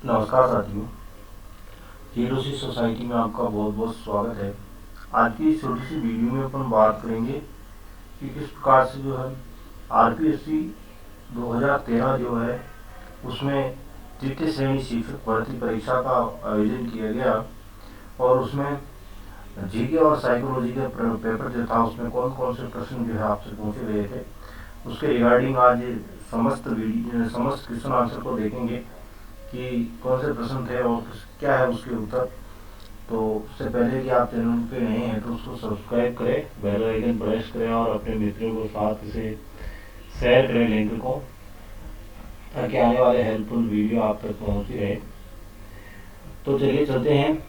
नमस्कार साथियों, जीरोसी सोसाइटी में आपका बहुत बहुत स्वागत है। आज की इस छोटी सी वीडियो में अपन बात करेंगे कि किस प्रकार से जो है आरपीएससी 2013 जो है उसमें तृतीय श्रेणी शिक्षक भर्ती परीक्षा का आयोजन किया गया और उसमें जीके और साइकोलॉजी का पेपर जो था उसमें कौन कौन से प्रश्न जो है आपसे पूछे गए थे उसके रिगार्डिंग आज समस्त क्वेश्चन आंसर को देखेंगे कि कौन से प्रश्न थे और क्या है उसके उत्तर। तो उससे पहले कि आप चैनल पे नए हैं तो उसको सब्सक्राइब करें, बेल आइकन प्रेस करें और अपने मित्रों को साथ इसे शेयर करें लिंक को, ताकि आने वाले हेल्पफुल वीडियो आप तक पहुंचती रहे। तो चलिए चलते हैं।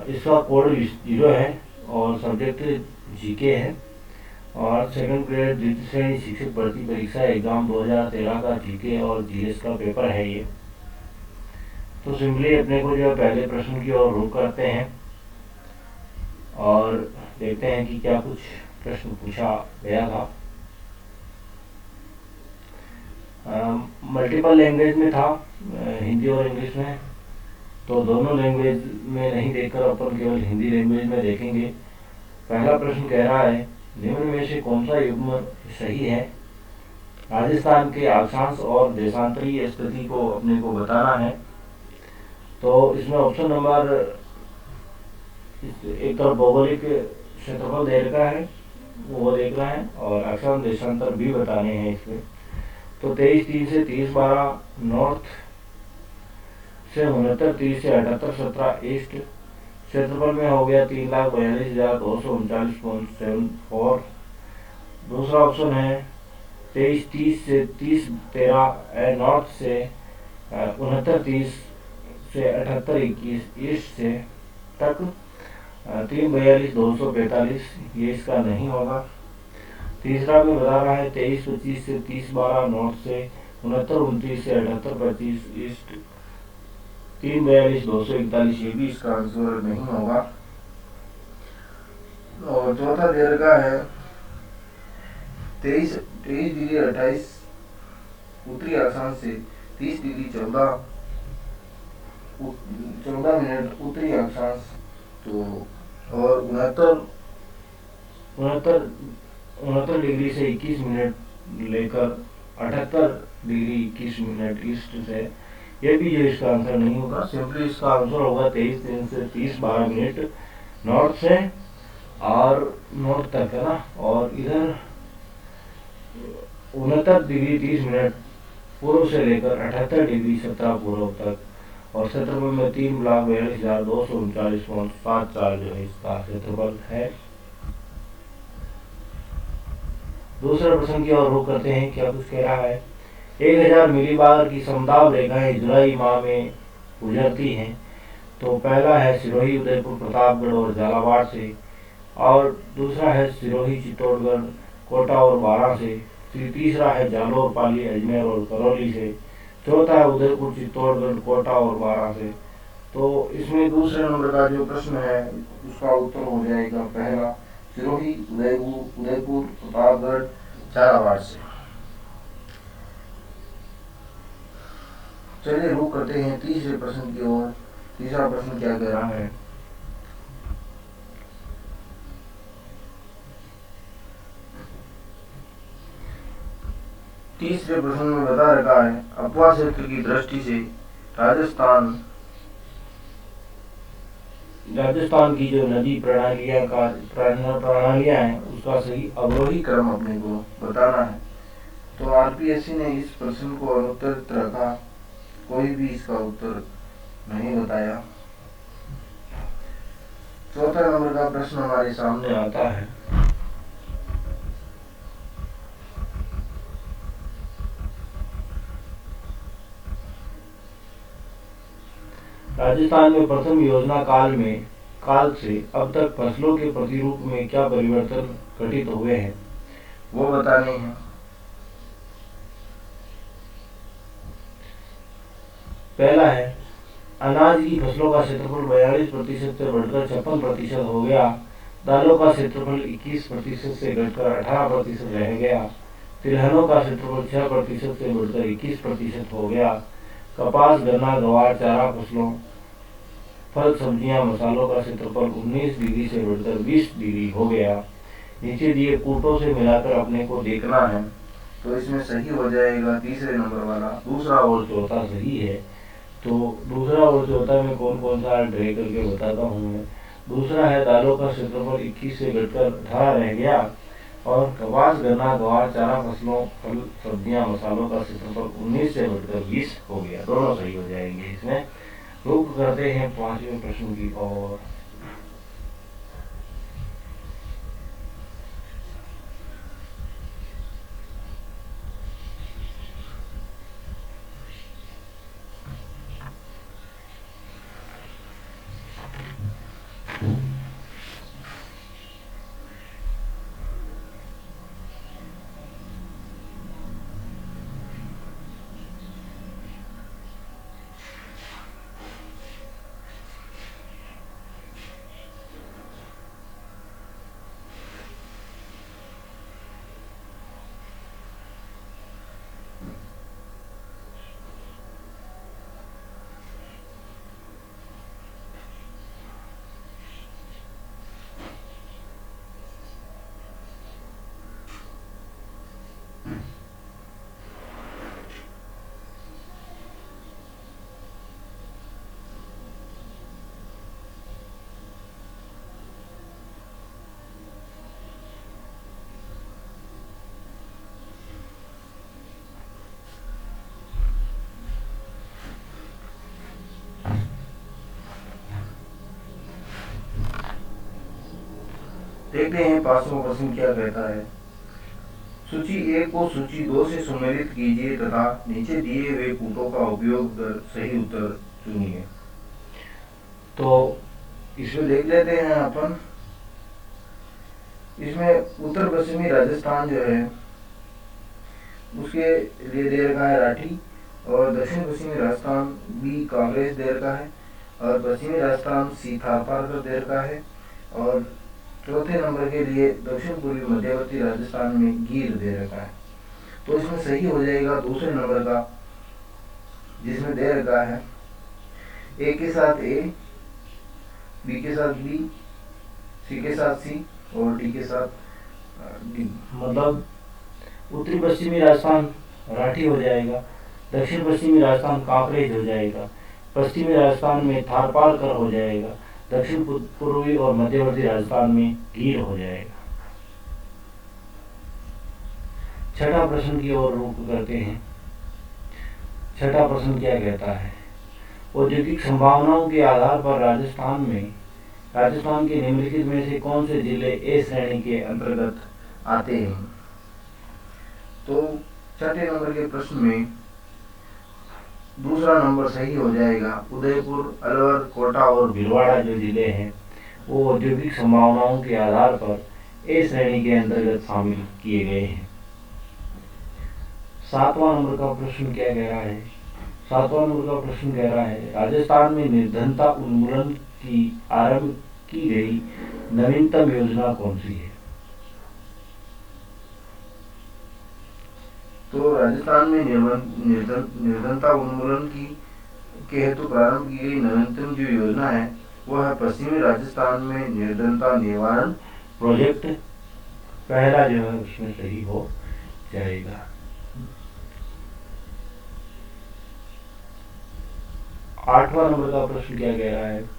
इसका कोड 0 है और सब्जेक्ट जीके है और सेकंड ग्रेड द्वितीय श्रेणी शिक्षक भर्ती परीक्षा एग्जाम 2013 का जीके और जीएस का पेपर है ये। तो सिंपली अपने को जो पहले प्रश्न की ओर रुख करते हैं और देखते हैं कि क्या कुछ प्रश्न पूछा गया था। मल्टीपल लैंग्वेज में था, हिंदी और इंग्लिश में। तो दोनों लैंग्वेज में नहीं देखकर अपन केवल हिंदी लैंग्वेज में देखेंगे। पहला प्रश्न कह रहा है, निम्न में से कौन सा युग्म सही है? राजस्थान के अक्षांश और देशांतरीय स्थिति को अपने को बताना है। तो इसमें ऑप्शन नंबर एक तरफ भौगोलिक क्षेत्रफल दे रखा है वो देखना है और अक्षांश देशांतर भी बताने हैं इसमें। तो 23-3 से 30-12 नॉर्थ से 69-30 से 78-17 ईस्ट। क्षेत्रफल में हो गया 3,42,239.74। दूसरा ऑप्शन है 23-30 से 30-13 नॉर्थ से 69-30 से 78-21 ईस्ट से तक 3,42,245। ये इसका नहीं होगा। तीसरा में बता रहा है 23-25 से 30-12 नॉर्थ से 69-29 से 78-25 ईस्ट 3,42,241। ये भी इसका आंसर नहीं होगा। और चौथा दे रखा है 23 डिग्री 28 उत्तरी अक्षांश से 30 डिग्री 14 मिनट उत्तरी अक्षांश। तो और 69 डिग्री से 21 मिनट लेकर 78 डिग्री 21 मिनट ईस्ट से। ये भी जो इसका आंसर नहीं होगा। सिंपली इसका आंसर होगा 23 से 30-12 मिनट नॉर्थ से और नॉर्थ तक है ना, और इधर 69 डिग्री 30 मिनट पूर्व से लेकर 78 डिग्री 17 पूर्व तक। और क्षेत्रफल में 3,42,239.74 जो है इसका क्षेत्रफल है। दूसरे प्रश्न की ओर रुख करते हैं। क्या कुछ कह रहा है, 1000 मिलीबार की समताप रेखाएं जुलाई माह में गुजरती हैं। तो पहला है सिरोही, उदयपुर, प्रतापगढ़ और झालावाड़ से, और दूसरा है सिरोही, चित्तौड़गढ़, कोटा और बारां से, तीसरा है जालोर, पाली, अजमेर और करौली से, चौथा है उदयपुर, चित्तौड़गढ़, कोटा और बारां से। तो इसमें दूसरे नंबर का जो प्रश्न है उसका उत्तर हो जाएगा पहला, सिरोही, उदयपुर, प्रतापगढ़, झालावाड़ से। चलिए रुक करते हैं तीसरे प्रश्न की ओर। तीसरा प्रश्न क्या कह रहा है, तीसरे प्रश्न में बता रखा है, अपवाद क्षेत्र की दृष्टि से राजस्थान की जो नदी प्रणालियां हैं उसका सही अवरोही क्रम अपने को बताना है। तो आरपीएससी ने इस प्रश्न को अनुत्तरित रखा, कोई भी इसका उत्तर नहीं बताया। चौथा नंबर का प्रश्न हमारे सामने आता है, राजस्थान में प्रथम योजना काल से अब तक फसलों के प्रतिरूप में क्या परिवर्तन घटित हुए हैं वो बताने हैं। पहला है, अनाज की फसलों का क्षेत्रफल 42% से बढ़कर 56% हो गया। दालों का क्षेत्रफल 21% से घटकर 18% रह गया। तिलहनों का क्षेत्रफल 6% से बढ़कर 21% हो गया। कपास, गन्ना, ग्वार, चारा फसलों, फल, सब्जियां, मसालों का क्षेत्रफल 19 डिग्री से बढ़कर 20 डिग्री हो गया। नीचे दिए कूटों से मिलाकर अपने को देखना है। तो इसमें सही हो जाएगा तीसरे नंबर वाला, दूसरा और चौथा सही है। तो दूसरा और चौथा में कौन कौन सा ड्रे करके बताता हूँ मैं। दूसरा है दालों का क्षेत्रफल 21 से घटकर 18 रह गया, और कपास, गन्ना, ग्वार, चारा फसलों, फल, सब्जियां, मसालों का क्षेत्रफल 19 से बढ़कर 20 हो गया। दोनों सही हो जाएंगे। इसमें रुक करते हैं 5वें प्रश्न की ओर। देखते हैं 5वां प्रश्न क्या कहता है। सूची 1 को सूची 2 से सम्मिलित कीजिए तथा नीचे दिए हुए कूटों का उपयोग कर सही उत्तर चुनिए। तो इसमें देख लेते हैं अपन। इसमें उत्तर पश्चिमी राजस्थान जो है उसके लिए दे रखा है राठी, और दक्षिण पश्चिमी राजस्थान बी कांग्रेस दे रखा है, और पश्चिमी राजस्थान सी थारपारकर दे रखा है, और चौथे नंबर के लिए दक्षिण पूर्वी मध्यवर्ती राजस्थान में गीर दे रखा है। तो इसमें सही हो जाएगा दूसरे नंबर का, जिसमें दे रखा है ए के साथ ए, बी के साथ बी, सी के साथ सी और डी के साथ डी। मतलब उत्तरी पश्चिमी राजस्थान राठी हो जाएगा, दक्षिण पश्चिमी राजस्थान कांकरेज हो जाएगा, पश्चिमी राजस्थान में थारपारकर हो जाएगा, दक्षिण पूर्वी और मध्यवर्ती राजस्थान में गीर हो जाएगा। छठा प्रश्न की ओर रुख करते हैं। छठा प्रश्न क्या कहता है। औद्योगिक संभावनाओं के आधार पर राजस्थान के निम्नलिखित में से कौन से जिले ए श्रेणी के अंतर्गत आते हैं। तो छठे नंबर के प्रश्न में दूसरा नंबर सही हो जाएगा। उदयपुर, अलवर, कोटा और भीलवाड़ा जो जिले हैं वो औद्योगिक संभावनाओं के आधार पर ए श्रेणी के अंतर्गत शामिल किए गए हैं। 7वां नंबर का प्रश्न क्या कह रहा है। 7वां नंबर का प्रश्न कह रहा है राजस्थान में निर्धनता उन्मूलन की आरंभ की गई नवीनतम योजना कौन सी है। तो राजस्थान में निर्धनता उन्मूलन के हेतु प्रारंभ की गई नवीनतम जो योजना है वह है पश्चिमी राजस्थान में निर्धनता निवारण प्रोजेक्ट। पहला जो है उसमें सही हो जाएगा। 8वां नंबर का प्रश्न क्या कह रहा है।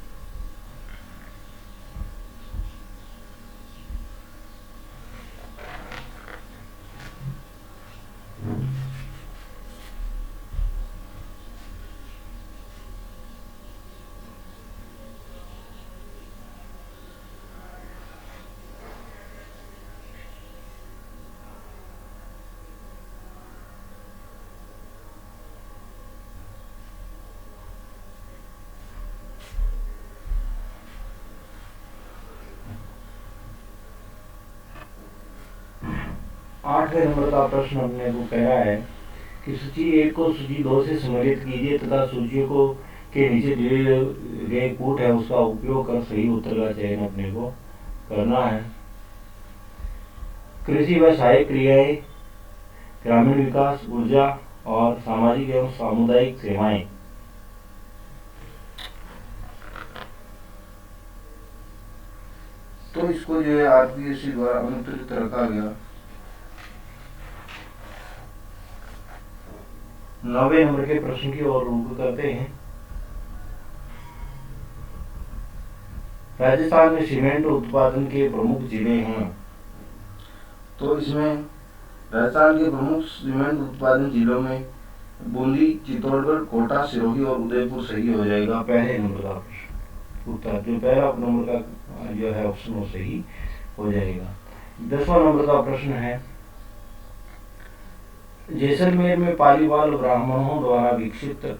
आठवें नंबर का प्रश्न अपने को कह रहा है कि सूची 1 को सूची 2 से सम्मिलित कीजिए तथा सूचियों को के नीचे दिए गए कूट है उसका उपयोग कर सही उत्तर का चयन अपने को करना है। कृषि व सहायक क्रियाएं, ग्रामीण विकास, ऊर्जा, और सामाजिक एवं सामुदायिक सेवाएं। तो इसको जो है आरपीएससी द्वारा अनुत्तरित रखा गया। 9वें नंबर के प्रश्न की ओर रुख करते हैं। राजस्थान में सीमेंट उत्पादन के प्रमुख जिले हैं। तो इसमें राजस्थान के प्रमुख सीमेंट उत्पादन जिलों में बूंदी, चित्तौड़गढ़, कोटा, सिरोही और उदयपुर सही हो जाएगा पहले नंबर का प्रश्न। उत्तर जो पहला नंबर का जो है ऑप्शन वो सही हो जाएगा। 10वां नंबर का प्रश्न है, जैसलमेर में पालीवाल ब्राह्मणों द्वारा विकसित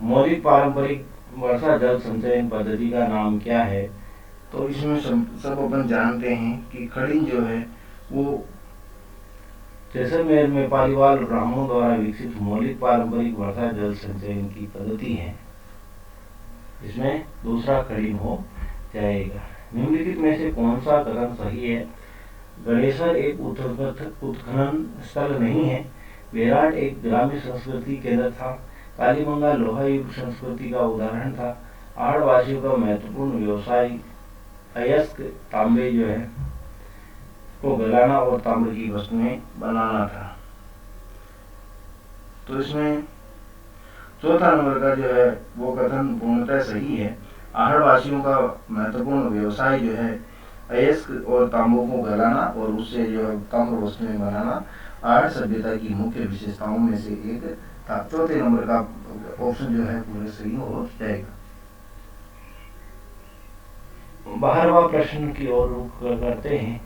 मौलिक पारंपरिक वर्षा जल संचयन पद्धति का नाम क्या है? तो इसमें सब अपन जानते हैं कि खड़िंज जो है वो जैसलमेर में पालीवाल ब्राह्मणों द्वारा विकसित मौलिक पारंपरिक वर्षा जल संचयन की पद्धति है। इसमें दूसरा खड़िंज हो जाएगा। निम्नलिखित में से कौन सा कथन सही है? गणेशर एक उत्खनन स्थल नहीं है। विराट एक ग्रामीण संस्कृति केंद्र था। कालीबंगा लोहा युग संस्कृति का उदाहरण था। आहड़वासियों का महत्वपूर्ण व्यवसाय अयस्क तांबे जो है को गलाना और तांबे की वस्तुएं बनाना था। तो इसमें चौथा नंबर का जो है वो कथन पूर्णतः सही है। आहड़वासियों का महत्वपूर्ण व्यवसाय जो है अयस्क और तांबों को गलाना और उससे जो है ताम्र वस्तुएं बनाना आहड़ सभ्यता की मुख्य विशेषताओं में से एक था। चौथे नंबर का ऑप्शन जो है पूरे सही हो जाएगा। 12वां प्रश्न की ओर रुख करते हैं।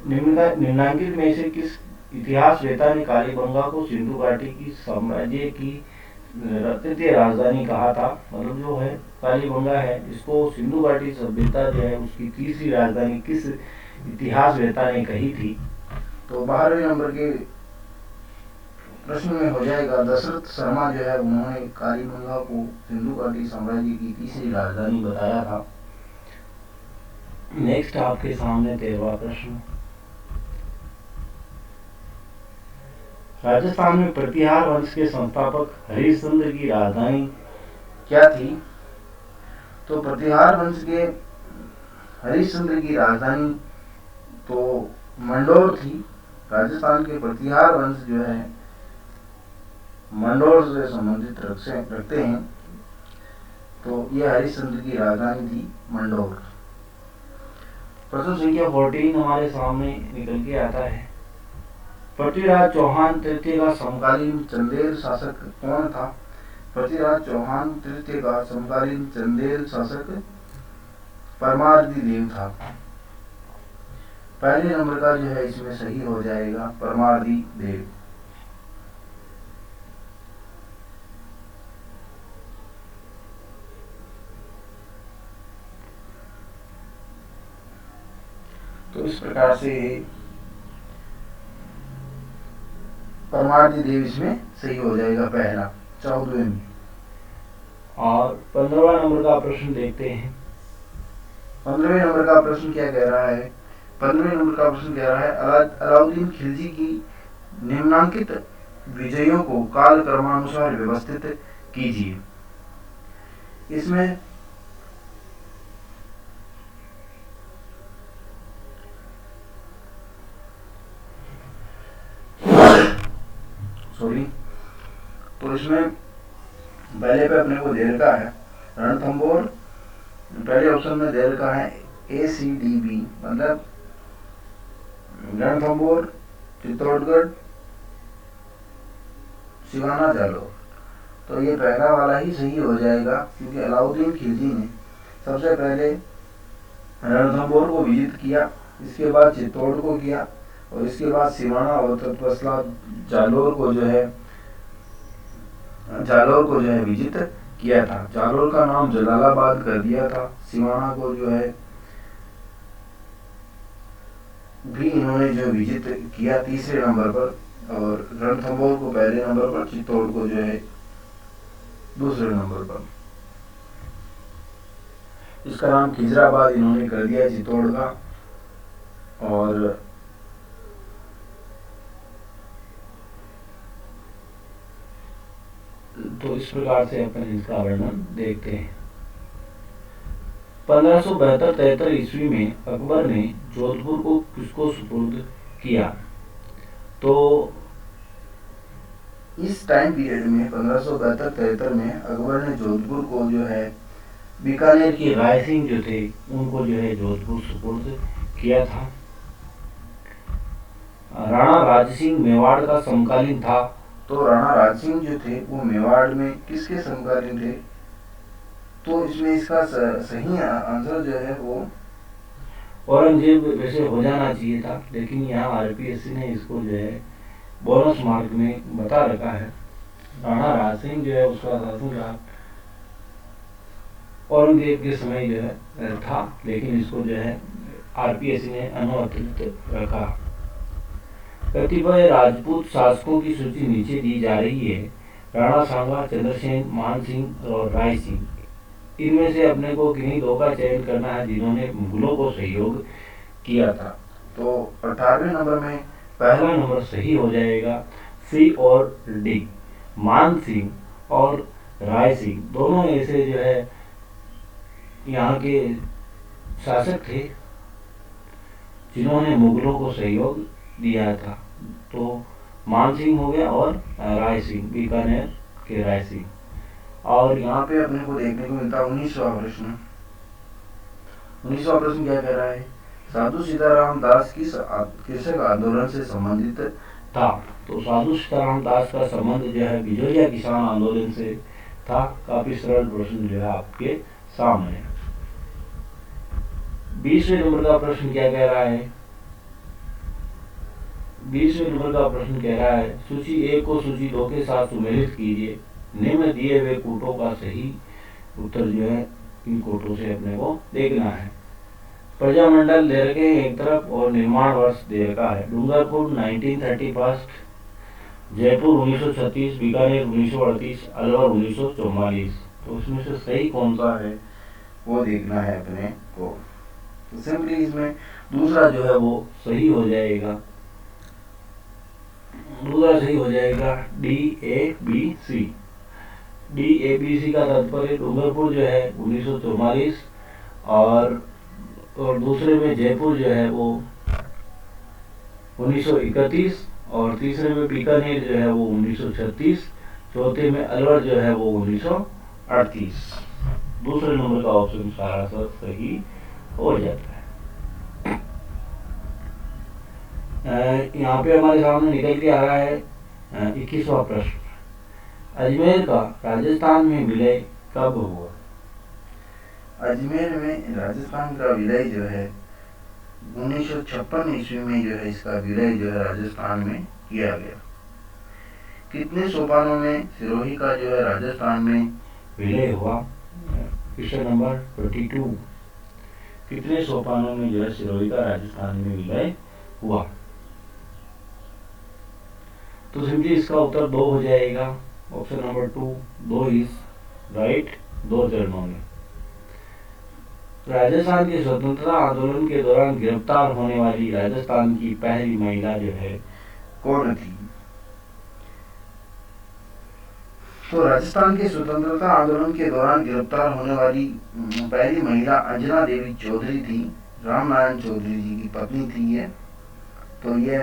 निम्नलिखित में से किस इतिहासवेता ने कालीबंगा को सिंधु घाटी की साम्राज्य की तृतीय राजधानी कहा था? मतलब जो है कालीबंगा है इसको सिंधु घाटी सभ्यता जो है उसकी तीसरी राजधानी किस इतिहासवेता ने कही थी? तो 12वें नंबर के प्रश्न में हो जाएगा दशरथ शर्मा जो है उन्होंने कालीबंगा को सिंधु घाटी साम्राज्य की तीसरी राजधानी बताया था। नेक्स्ट आपके सामने 13वां प्रश्न। राजस्थान में प्रतिहार वंश के संस्थापक हरिश्चंद्र की राजधानी क्या थी? तो प्रतिहार वंश के हरिश्चंद्र की राजधानी तो मंडोर थी। राजस्थान के प्रतिहार वंश जो है मंडोर से संबंधित रखते हैं। तो यह हरिश्चंद्र की राजधानी थी मंडोर। प्रश्न संख्या 14 हमारे सामने निकल के आता है। पृथ्वीराज चौहान तृतीय का समकालीन चंदेल शासक कौन था? पृथ्वीराज चौहान तृतीय का समकालीन चंदेल शासक परमारदी देव था। पहले नंबर का जो है इसमें सही हो जाएगा परमारदी देव। तो इस प्रकार से परमारदी देव इसमें सही हो जाएगा पहला 14वें में। और 15वां नंबर का प्रश्न देखते हैं। 15वें नंबर का प्रश्न क्या कह रहा है? 15वें नंबर का प्रश्न कह रहा है अलाउद्दीन खिलजी की निम्नांकित विजयों को काल क्रमानुसार व्यवस्थित कीजिए। इसमें तो इसमें पहले पे अपने को दे रखा है रणथंबोर। पहले ऑप्शन में दे रखा है ACDB मतलब रणथंबोर, चित्तौड़गढ़, सिवाना, जालौर। तो ये पहला वाला ही सही हो जाएगा क्योंकि अलाउद्दीन खिलजी ने सबसे पहले रणथंबोर को विजित किया, इसके बाद चित्तौड़ को किया और इसके बाद सिवाना और तत्पश्चात जालौर को जो है विजित किया था। जालौर का नाम जलालाबाद कर दिया था। सिवाना को जो है भी इन्होंने जो विजित किया तीसरे नंबर पर और रणथंबोर को पहले नंबर पर, चित्तौड़ को जो है दूसरे नंबर पर। इसका नाम खिजराबाद इन्होंने कर दिया चित्तौड़ का। और तो इस प्रकार से अपन इसका वर्णन देखते हैं। 1572-73 ईस्वी में अकबर ने जोधपुर को किसको सुपुर्द किया? तो इस टाइम पीरियड में 1572-73 में अकबर ने जोधपुर को जो है बीकानेर की राय सिंह जो थे उनको जो है जोधपुर सुपुर्द किया था। राणा राज सिंह मेवाड़ का समकालीन था। तो राणा राज सिंह जो थे वो मेवाड़ में किसके समकालीन थे? तो इसमें इसका सही आंसर जो है वो औरंगजेब वैसे हो जाना चाहिए था, लेकिन यहाँ आरपीएससी ने इसको जो है बोनस मार्क में बता रखा है। राणा राज सिंह जो है उसका शासनकाल औरंगजेब के समय जो है था, लेकिन इसको जो है आरपीएससी ने अनुत्तरित रखा। कतिपय राजपूत शासकों की सूची नीचे दी जा रही है। राणा सांगा, चंद्रसेन, मान सिंह और राय सिंह, इनमें से अपने को किन्हीं दो का चयन करना है जिन्होंने मुगलों को सहयोग किया था। तो 18वें नंबर में पहला नंबर सही हो जाएगा, सी और डी। मान सिंह और राय सिंह दोनों ऐसे जो है यहाँ के शासक थे जिन्होंने मुगलों को सहयोग दिया था। तो मान सिंह हो गया और राय सिंह, बीकानेर के राय सिंह। और यहाँ पे अपने को देखने को मिलता है 19वां प्रश्न। 19वां प्रश्न क्या कह रहा है? साधु सीताराम दास किस कृषक आंदोलन से संबंधित था? तो साधु सीताराम दास का संबंध जो है बिजोरिया किसान आंदोलन से था। काफी सरल प्रश्न जो है आपके सामने। 20वें नंबर का प्रश्न क्या कह रहा है? 20वें नंबर का प्रश्न कह रहा है सूची 1 को सूची 2 के साथ सुमेलित कीजिए। निम्न दिए हुए कोटों का सही उत्तर जो है इन कोटों से अपने को देखना है। प्रजामंडल दे रखे हैं एक तरफ और निर्माण वर्ष दे रखा है। डूंगरपुर 1931, जयपुर 1936, बीकानेर 1938, अलवर 1944। तो उसमें से सही कौन सा है वो देखना है अपने को। तो सिंपली इसमें दूसरा जो है वो सही हो जाएगा। दूसरा सही हो जाएगा DABC। DABC का तात्पर्य डूंगरपुर जो है 1944 और दूसरे में जयपुर जो है वो 1931 और तीसरे में बीकानेर जो है वो 1936, चौथे में अलवर जो है वो 1938। दूसरे नंबर का ऑप्शन सारा सब सही हो जाता है। यहाँ पे हमारे सामने निकल के आ रहा है 21वां प्रश्न। अजमेर का राजस्थान में विलय कब हुआ? अजमेर में राजस्थान का विलय जो है 1956 ईस्वी में जो है इसका विलय जो है राजस्थान में किया गया। कितने सोपानों में सिरोही का जो है राजस्थान में विलय हुआ? Question number 22। कितने सोपानों में जो है सिरोही का राजस्थान में विलय हुआ? तो सिंपली इसका उत्तर 2 हो जाएगा। Option number 2, 2 is right. 2 चरणों में। राजस्थान के स्वतंत्रता आंदोलन के दौरान गिरफ्तार होने वाली राजस्थान की पहली महिला जो है कौन थी? तो राजस्थान के स्वतंत्रता आंदोलन के दौरान गिरफ्तार होने वाली पहली महिला अंजना देवी चौधरी थी। रामनारायण चौधरी जी की पत्नी थी ये। तो ये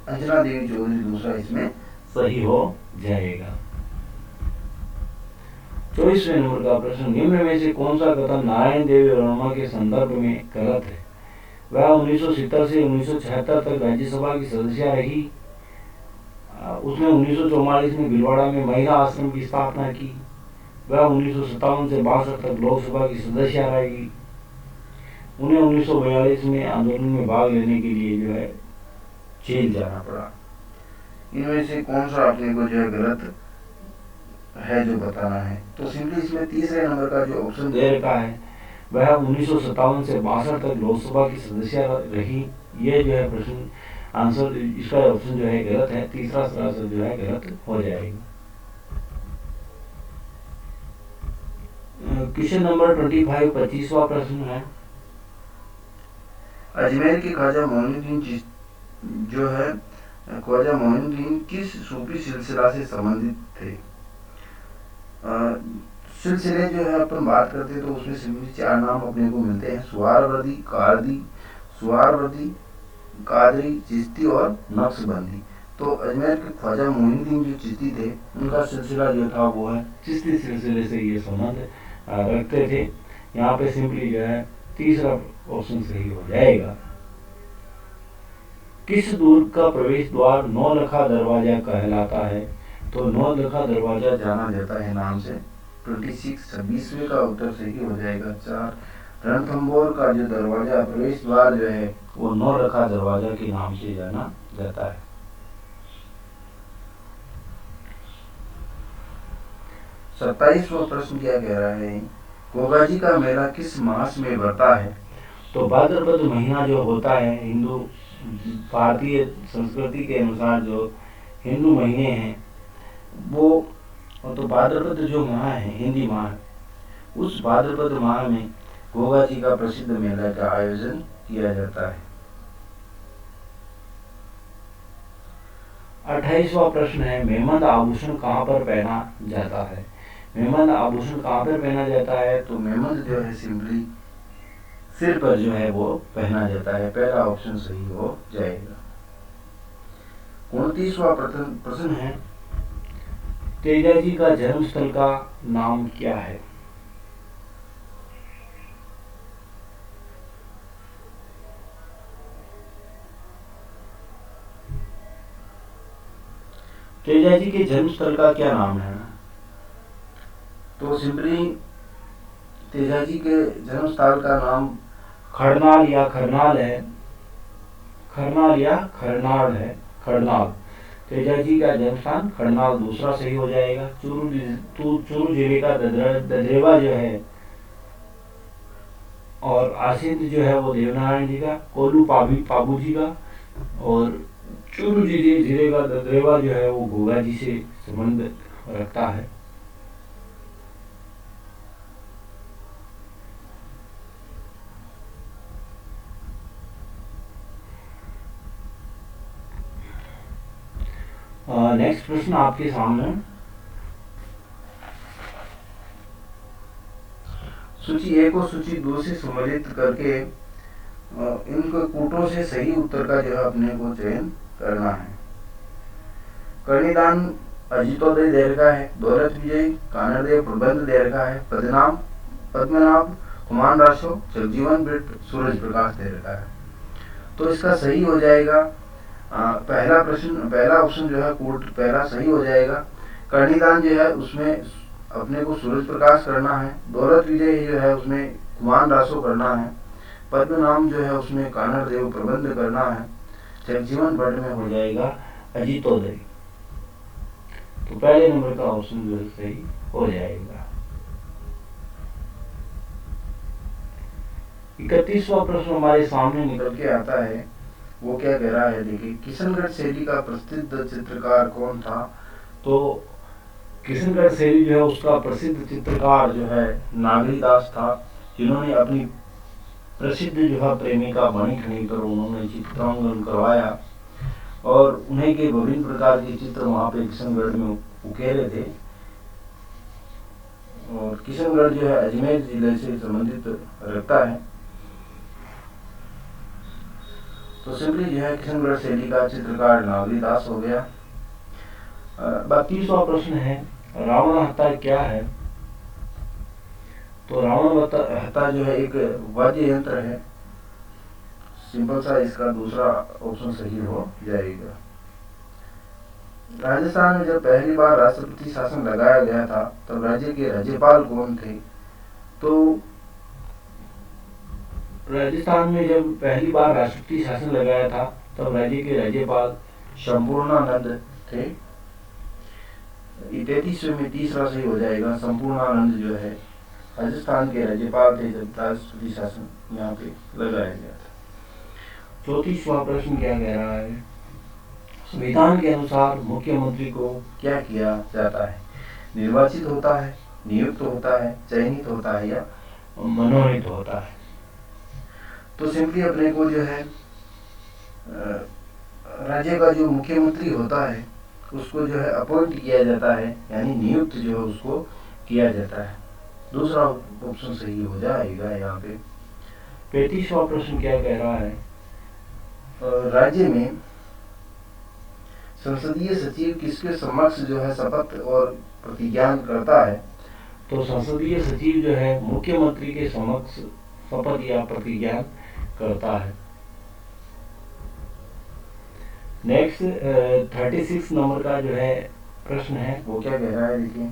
अंजना देवी चौधरी दूसरा इसमें सही हो जाएगा। 24वें नंबर का प्रश्न। निम्न में से कौन सा कथन नारायण देवी वर्मा के संदर्भ में गलत है? वह 1970 से 1976 तक राज्यसभा की सदस्य रही। उसने 1944 में भीलवाड़ा में महिला आश्रम की स्थापना की। वह 1957 से 62 तक लोकसभा की सदस्य रही। उन्हें 1942 में आंदोलन में भाग लेने के लिए जो है जेल जाना पड़ा। इनमें से कौन सा अपने को जो है गलत है जो बताना है? तो सिंपली इसमें तीसरे नंबर का जो ऑप्शन दे रखा है वह 1957 से 62 तक लोकसभा की सदस्य रही। ये जो है प्रश्न आंसर इसका ऑप्शन जो है गलत है। तीसरा सरासर जो है गलत हो जाएगा। क्वेश्चन नंबर 25 25वां प्रश्न है। अजमेर के ख्वाजा मोइनुद्दीन जो है ख्वाजा मोइनुद्दीन किस सूफी सिलसिला से संबंधित थे? सिलसिले जो है अपन बात करते हैं तो उसमें सिंपली 4 नाम अपने को मिलते हैं: सुहारवर्दी, कादरी, चिश्ती और नक्शबंदी। तो अजमेर के ख्वाजा मोइनुद्दीन जो चिश्ती थे, उनका सिलसिला जो था वो है चिश्ती सिलसिले से ये संबंध रखते थे। यहाँ पे सिंपली जो है तीसरा ऑप्शन सही हो जाएगा। किस दुर्ग का प्रवेश द्वार नौलखा दरवाजा कहलाता है? तो नौलखा दरवाजा जाना जाता है नाम से। 26वें का उत्तर सही हो जाएगा 4। रणथंभौर का जो दरवाजा प्रवेश द्वार जो है वो नौलखा दरवाजा के नाम से जाना जाता है। 27वां प्रश्न क्या कह रहा है? गोगाजी का मेला किस मास में बढ़ता है? तो भाद्रपद महीना जो होता है, हिंदू भारतीय संस्कृति के अनुसार जो हिंदू महीने हैं वो, तो भाद्रपद जो माह है, हिंदी माह, उस भाद्रपद माह में गोगा जी का प्रसिद्ध मेला का आयोजन किया जाता है। 28वां प्रश्न है, मेहमद आभूषण कहाँ पर पहना जाता है? मेहमद आभूषण कहाँ पर पहना जाता है? तो मेहमद जो है सिंपली सिर पर जो है वो पहना जाता है। पहला ऑप्शन सही हो जाएगा। 29वां प्रश्न है, तेजाजी का जन्मस्थल का नाम क्या है? तेजाजी के जन्मस्थल का क्या नाम है? तो सिंपली तेजाजी के जन्मस्थल का नाम खरनाल या खरनाल है। खरनाल या खरनाल है, खरनाल। तेजाजी का जन्मस्थान खरनाल दूसरा सही हो जाएगा। चूरू जिले का ददरेवा जो है और आसिंद जो है वो देवनारायण जी का, कोल्लू पाबू जी का, और चूरू जिले का ददरेवा जो है वो गोगा जी से संबंध रखता है। नेक्स्ट प्रश्न आपके सामने, सूची 1 और सूची 2 से सम्मिलित करके इनको कूटों से सही उत्तर का जो है अपने को चयन करना है। कर्णिदान अजितोदय दे रखा है, दौलत विजय कानरदेव प्रबंध दे रखा है, पद्मनाभ कुमार राशो, जगजीवन भट्ट सूरज प्रकाश दे रखा है। तो इसका सही हो जाएगा पहला प्रश्न, पहला ऑप्शन जो है कोट पहला सही हो जाएगा। कर्णिदान जो है उसमें अपने को सूरज प्रकाश करना है, दौलत विजय जो है उसमें कुमार रासो करना है, पद्मनाम जो है उसमें कानर देव प्रबंध करना है, जगजीवन भट्ट में हो जाएगा अजितोदय। तो पहले नंबर का ऑप्शन जो है सही हो जाएगा। 31वां प्रश्न हमारे सामने निकल के आता है, वो क्या कह रहा है देखिए, किशनगढ़ शैली का प्रसिद्ध चित्रकार कौन था? तो किशनगढ़ शैली जो है उसका प्रसिद्ध चित्रकार जो है नागरीदास था, जिन्होंने अपनी प्रसिद्ध जो है प्रेमिका मणिखणी पर उन्होंने चित्रांकन करवाया और उन्हें के विभिन्न प्रकार के चित्र वहाँ पे किशनगढ़ में उकेरे थे। और किशनगढ़ जो है अजमेर जिले से संबंधित रखता है। तो सिंपली जो है किशनगढ़ शैली का चित्रकार नागरीदास हो गया। 32वां प्रश्न है, रावण हत्ता क्या है? तो रावण हत्ता जो है एक वाद्य यंत्र है। सिंपल सा इसका दूसरा ऑप्शन सही हो जाएगा। राजस्थान में जब पहली बार राष्ट्रपति शासन लगाया गया था तब राज्य के राज्यपाल कौन थे? तो राजस्थान में जब पहली बार राष्ट्रपति शासन लगाया था तब राज्य के राज्यपाल संपूर्णानंद थे। 33वें में तीसरा सही हो जाएगा। संपूर्णानंद जो है राजस्थान के राज्यपाल थे जब राष्ट्रपति शासन यहाँ पे लगाया गया था। 34वां प्रश्न क्या कह रहा है, संविधान के अनुसार मुख्यमंत्री को क्या किया जाता है? निर्वाचित होता है, नियुक्त होता है, चयनित होता है या मनोनीत होता है? तो सिंपली अपने को जो है राज्य का जो मुख्यमंत्री होता है उसको जो है अपॉइंट किया जाता है, यानी नियुक्त जो है उसको किया जाता है। दूसरा ऑप्शन सही हो जाएगा यहाँ पे। 35वां प्रश्न क्या कह रहा है? राज्य में संसदीय सचिव किसके समक्ष जो है शपथ और प्रतिज्ञान करता है? तो संसदीय सचिव जो है मुख्यमंत्री के समक्ष शपथ या प्रतिज्ञान करता है। नेक्स्ट 36 नंबर का जो है प्रश्न है वो क्या कह रहा है, देखिए।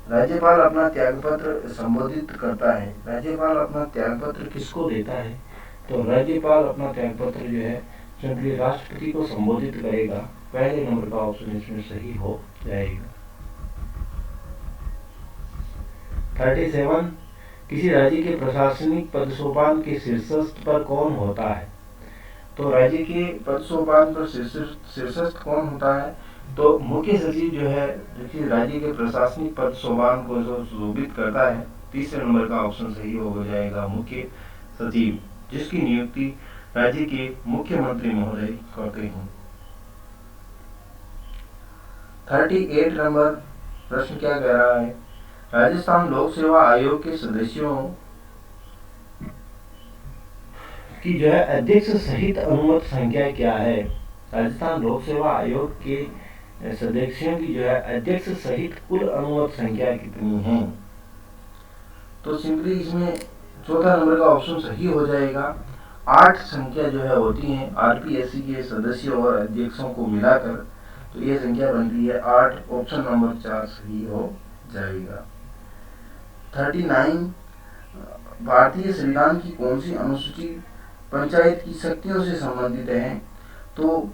राज्यपाल अपना त्यागपत्र संबोधित करता है। राज्यपाल अपना त्यागपत्र किसको देता है? तो राज्यपाल अपना त्यागपत्र जो है सिंपली राष्ट्रपति को संबोधित करेगा। पहले नंबर का ऑप्शन इसमें सही हो जाएगा। 37 किसी राज्य के प्रशासनिक पदसोपान के शीर्षस्थ पर कौन होता है? तो राज्य के पदसोपान पर शीर्षस्थ कौन होता है? तो मुख्य सचिव जो है देखिए राज्य के प्रशासनिक पद सोपान को जो सुशोभित करता है। तीसरे नंबर का ऑप्शन सही हो जाएगा, मुख्य सचिव, जिसकी नियुक्ति राज्य के मुख्यमंत्री महोदय करते हैं। 38 नंबर प्रश्न क्या कह रहा है? राजस्थान लोक सेवा आयोग के सदस्यों की जो है अध्यक्ष सहित अनुमत संख्या क्या है? राजस्थान लोक सेवा आयोग के सदस्यों की जो है अध्यक्ष सहित कुल अनुमत संख्या कितनी है? तो सिंपली इसमें चौथा नंबर का ऑप्शन सही हो जाएगा। 8 संख्या जो है होती है आरपीएससी के सदस्यों और अध्यक्षों को मिलाकर, तो ये संख्या बनती है 8। ऑप्शन नंबर 4 सही हो जाएगा। 39 भारतीय संविधान की कौन सी अनुसूची पंचायत की शक्तियों से संबंधित है? तो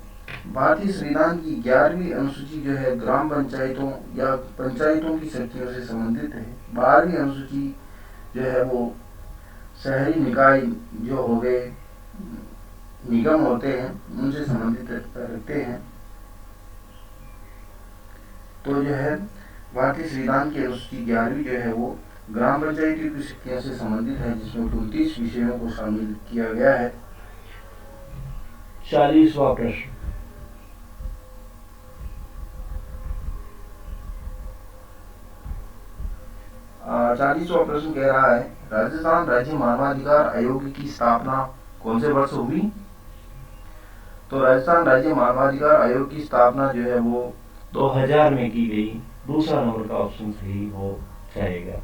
भारतीय संविधान की 11वीं अनुसूची जो है ग्राम पंचायतों या पंचायतों की शक्तियों से संबंधित है। 12वीं अनुसूची जो है वो शहरी निकाय जो हो गए निगम होते हैं उनसे संबंधित रखते हैं। तो जो है भारतीय संविधान की अनुसूची 11वीं जो है वो ग्राम पंचायती की शक्तियों से संबंधित है, जिसमें 29 विषयों को शामिल किया गया है। 40वां प्रश्न 40वां प्रश्न कह रहा है राजस्थान राज्य मानवाधिकार आयोग की स्थापना कौन से वर्ष हुई? तो राजस्थान राज्य मानवाधिकार आयोग की स्थापना जो है वो 2000 में की गई। दूसरा नंबर का ऑप्शन सही हो जाएगा।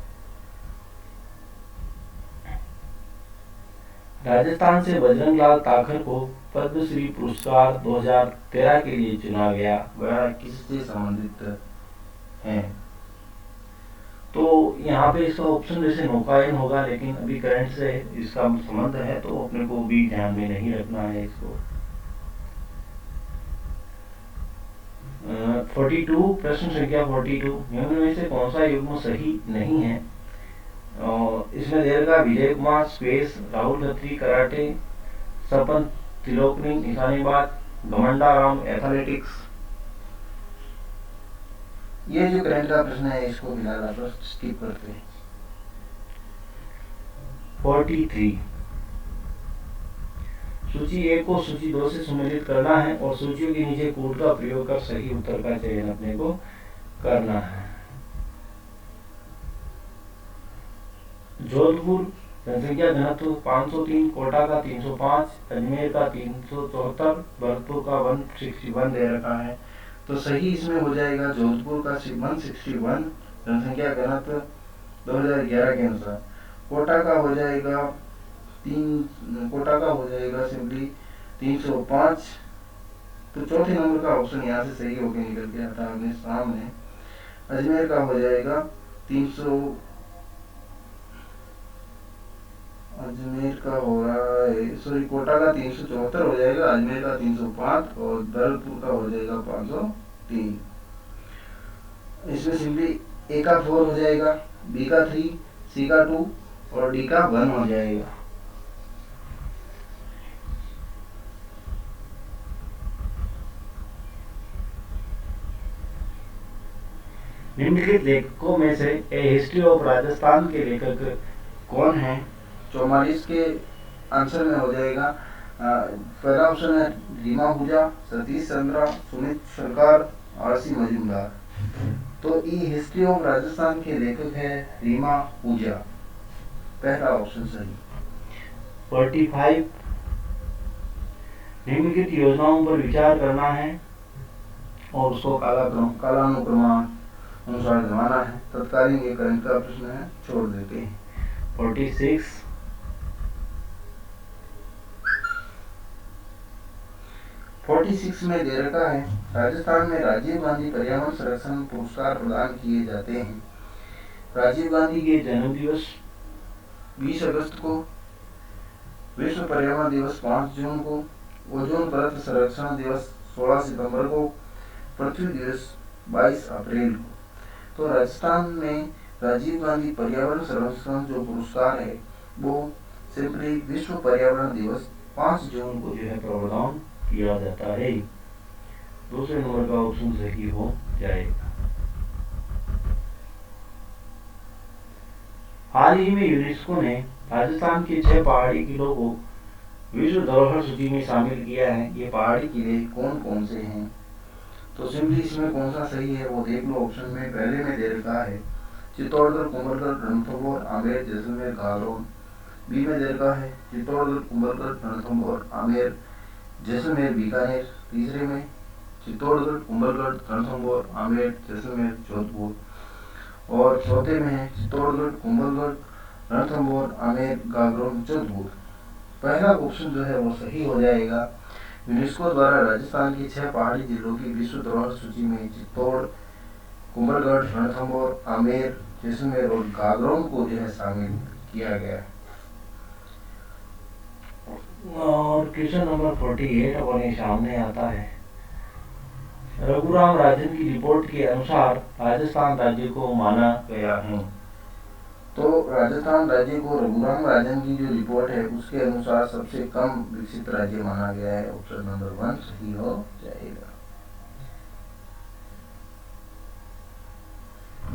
राजस्थान से बजरंग लाल ताखर को पद्मश्री पुरस्कार 2013 के लिए चुना गया। वह किससे संबंधित है? तो यहाँ पे इसका ऑप्शन जैसे नौकायन होगा, लेकिन अभी करंट से इसका संबंध है तो अपने को भी ध्यान में नहीं रखना है इसको। 42 प्रश्न संख्या 42 निम्न में से कौन सा युग्म सही नहीं है? इसमें देगा विजय कुमार स्पेस, राहुल खत्री कराटे, सपन त्रिलोकनी निशानेबाज, घमंडा राम एथलेटिक्स। ये जो करंट का प्रश्न है इसको फिलहाल आप स्किप करते हैं। 43 सूची 1 को सूची 2 से सम्मिलित करना है और सूचियों के नीचे कोड का प्रयोग कर सही उत्तर का चयन अपने को करना है। जोधपुर जनसंख्या घनत्व 503, कोटा का 305, अजमेर का 374, भरतपुर का 161 दे रखा है। तो सही इसमें हो जाएगा जोधपुर का 161 जनसंख्या घनत्व 2011 के अनुसार। कोटा का हो जाएगा सिंपली 305। तो चौथे नंबर का ऑप्शन यहाँ से सही होकर निकल के आता है अपने सामने। अजमेर का हो जाएगा 300, अजमेर का हो रहा है सॉरी कोटा का 374 हो जाएगा, अजमेर का 305 और भरतपुर का हो जाएगा 503। इसमें सिंपली ए का 4 हो जाएगा, बी का 3, सी का 2 और डी का 1 हो जाएगा। निम्नलिखित लेखकों में से ए हिस्ट्री ऑफ राजस्थान के लेखक कौन है? 44 के आंसर में हो जाएगा पहला ऑप्शन है रीमा आहूजा, सतीश चंद्रा, सुमित सरकार, आरसी मजूमदार। तो ई हिस्ट्री ऑफ राजस्थान के लेखक है रीमा आहूजा, पहला ऑप्शन सही। 45 निम्नलिखित योजनाओं पर विचार करना है और उसको कालानुक्रम अनुसार जमाना है। तत्कालीन ये करंट का प्रश्न है, छोड़ देते हैं। 46 में दे रखा है राजस्थान में राजीव गांधी पर्यावरण संरक्षण पुरस्कार प्रदान किए जाते हैं। राजीव गांधी के जन्म दिवस 20 अगस्त को, विश्व पर्यावरण दिवस 5 जून को, ओजोन परत संरक्षण दिवस 16 सितंबर को, पृथ्वी दिवस 22 अप्रैल को। तो राजस्थान में राजीव गांधी पर्यावरण संरक्षण जो पुरस्कार है वो सिंपली विश्व पर्यावरण दिवस 5 जून को जो है प्रदान किया जाता है। दूसरे नंबर का ऑप्शन सही हो जाएगा। हाल ही में यूनेस्को ने राजस्थान के 6 पहाड़ी किलों को विश्व धरोहर सूची में शामिल किया है। ये पहाड़ी किले कौन कौन से हैं? तो सिंपली इसमें कौन सा सही है वो देख लो। ऑप्शन में पहले में दे रखा है चित्तौड़गढ़, कुंभलगढ़, रणथंभौर, आमेर, जैसलमेर, गागरोन। बी में दे रखा है चित्तौड़गढ़, कुंभलगढ़, रणथंभौर, आमेर, जैसलमेर, बीकानेर। तीसरे में चित्तौड़गढ़, कुंभलगढ़, रणथंभौर, आमेर, जैसलमेर, जोधपुर। और चौथे में है चित्तौड़गढ़, कुंभलगढ़, रणथंभौर, आमेर, गागरोन, जोधपुर। पहला ऑप्शन जो है वो सही हो जाएगा। यूनेस्को द्वारा राजस्थान के 6 पहाड़ी जिलों की विश्व धरोहर सूची में चित्तौड़, कुंभलगढ़, रणथंभौर, आमेर, जैसलमेर और गागरोन को जो है शामिल किया गया है। और क्वेश्चन नंबर 48 अपने सामने आता है। रघुराम राजन की रिपोर्ट के अनुसार राजस्थान राज्य को माना गया है। तो राजस्थान राज्य को रघुराम राजन की जो रिपोर्ट है उसके अनुसार सबसे कम विकसित राज्य माना गया है। ऑप्शन नंबर 1 सही हो जाएगा।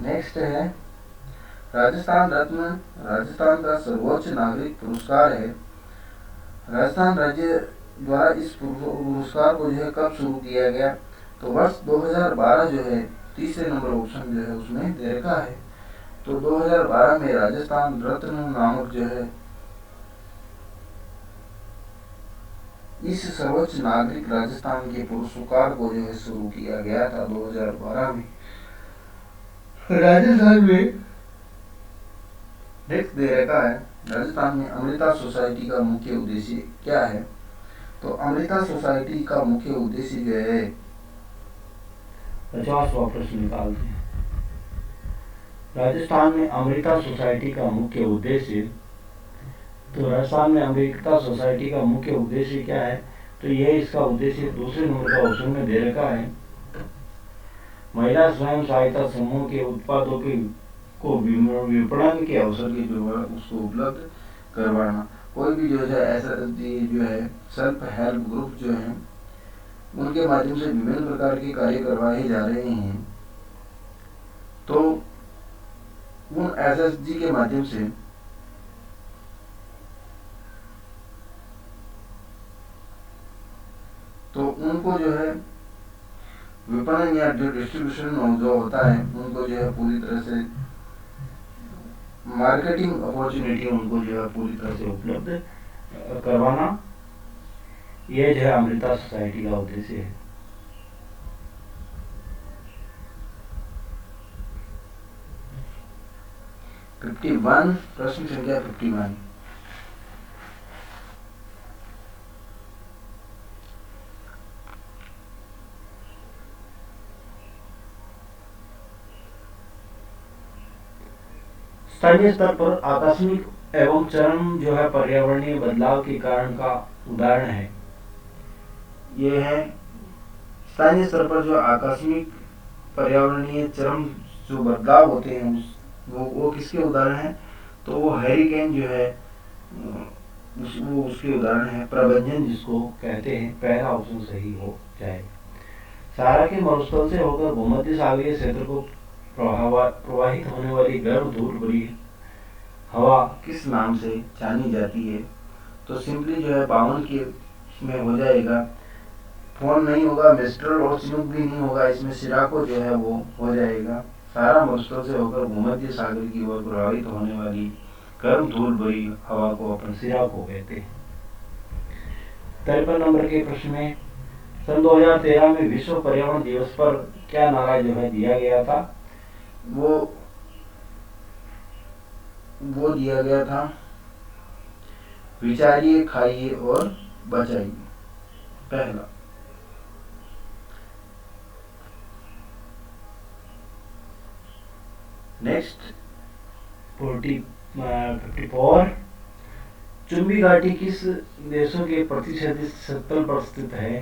नेक्स्ट है राजस्थान रत्न, राजस्थान का सर्वोच्च नागरिक पुरस्कार है। राजस्थान राज्य द्वारा इस पुरस्कार को जो है कब शुरू किया गया? तो वर्ष 2012 जो है, तीसरे नंबर ऑप्शन जो है उसमें दे रखा है। तो 2012 में राजस्थान रत्न नामक जो है इस सर्वोच्च नागरिक राजस्थान के पुरस्कार को जो है शुरू किया गया था 2012 में राजस्थान में। नेक्स्ट दे रखा है राजस्थान में अमृता सोसाइटी का मुख्य उद्देश्य क्या है? तो अमृता सोसाइटी का मुख्य उद्देश्य जो है 50वां प्रश्न निकालते हैं। राजस्थान में अमृता सोसाइटी का मुख्य उद्देश्य, तो राजस्थान में अमृता सोसाइटी का मुख्य उद्देश्य क्या है? तो यह इसका उद्देश्य दूसरे नंबर का ऑप्शन में दे रखा है। महिला स्वयं सहायता समूह के उत्पादों के को विपणन के अवसर की जो है उसको उपलब्ध करवाना। कोई भी जो है ऐसा जो है सेल्फ हेल्प ग्रुप जो है उनके माध्यम से विभिन्न प्रकार के कार्य करवाए जा रहे हैं। तो उन एसएसजी के माध्यम से तो उनको जो है विपणन या जो डिस्ट्रीब्यूशन जो होता है उनको जो है पूरी तरह से मार्केटिंग अपॉर्चुनिटी उनको जो है पूरी तरह से उपलब्ध करवाना, यह जो है अमृता सोसाइटी का उद्देश्य है। प्रश्न संख्या 51। स्थानीय स्तर पर आकस्मिक एवं चरम जो है पर्यावरणीय बदलाव के कारण का उदाहरण है। ये है स्थानीय स्तर पर जो आकस्मिक पर्यावरणीय चरम जो बदलाव होते हैं वो किसके उदाहरण है? तो वो हैरिकेन जो है वो उसके उदाहरण है। प्रबंधन जिसको कहते हैं, पहला ऑप्शन सही हो जाएगा। सहारा के मरुस्थल से होकर भूमध्य सागरीय क्षेत्र को प्रवाहित होने वाली गर्म धूल भरी हवा किस नाम से जानी जाती है? तो सिंपली जो है पावन की में हो जाएगा। फोन नहीं होगा, मिस्ट्रल और चिनूक भी नहीं होगा, इसमें सिराको जो है वो हो जाएगा। सारा मस्टरों से होकर भूमध्य सागर की ओर प्रभावित होने वाली गर्म धूल भरी हवा को अपन सिराको कहते हैं। 53 नंबर के प्रश्न में सन 2013 में विश्व पर्यावरण दिवस पर क्या नारा जो है दिया गया था, वो दिया गया था, विचारिए, खाइए और बचाइए। पहला। नेक्स्ट 54 चुंबी घाटी किस देशों के प्रतिशत सत्तर पर स्थित है?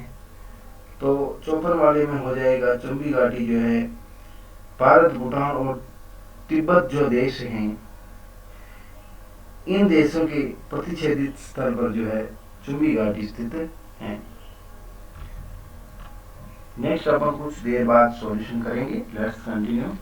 तो 54 वाले में हो जाएगा चुंबी घाटी जो है भारत, भूटान और तिब्बत जो देश हैं, इन देशों के प्रतिच्छेदित स्थल पर जो है चुंबी घाटी स्थित है। नेक्स्ट अपन कुछ देर बाद सॉल्यूशन करेंगे। Let's continue.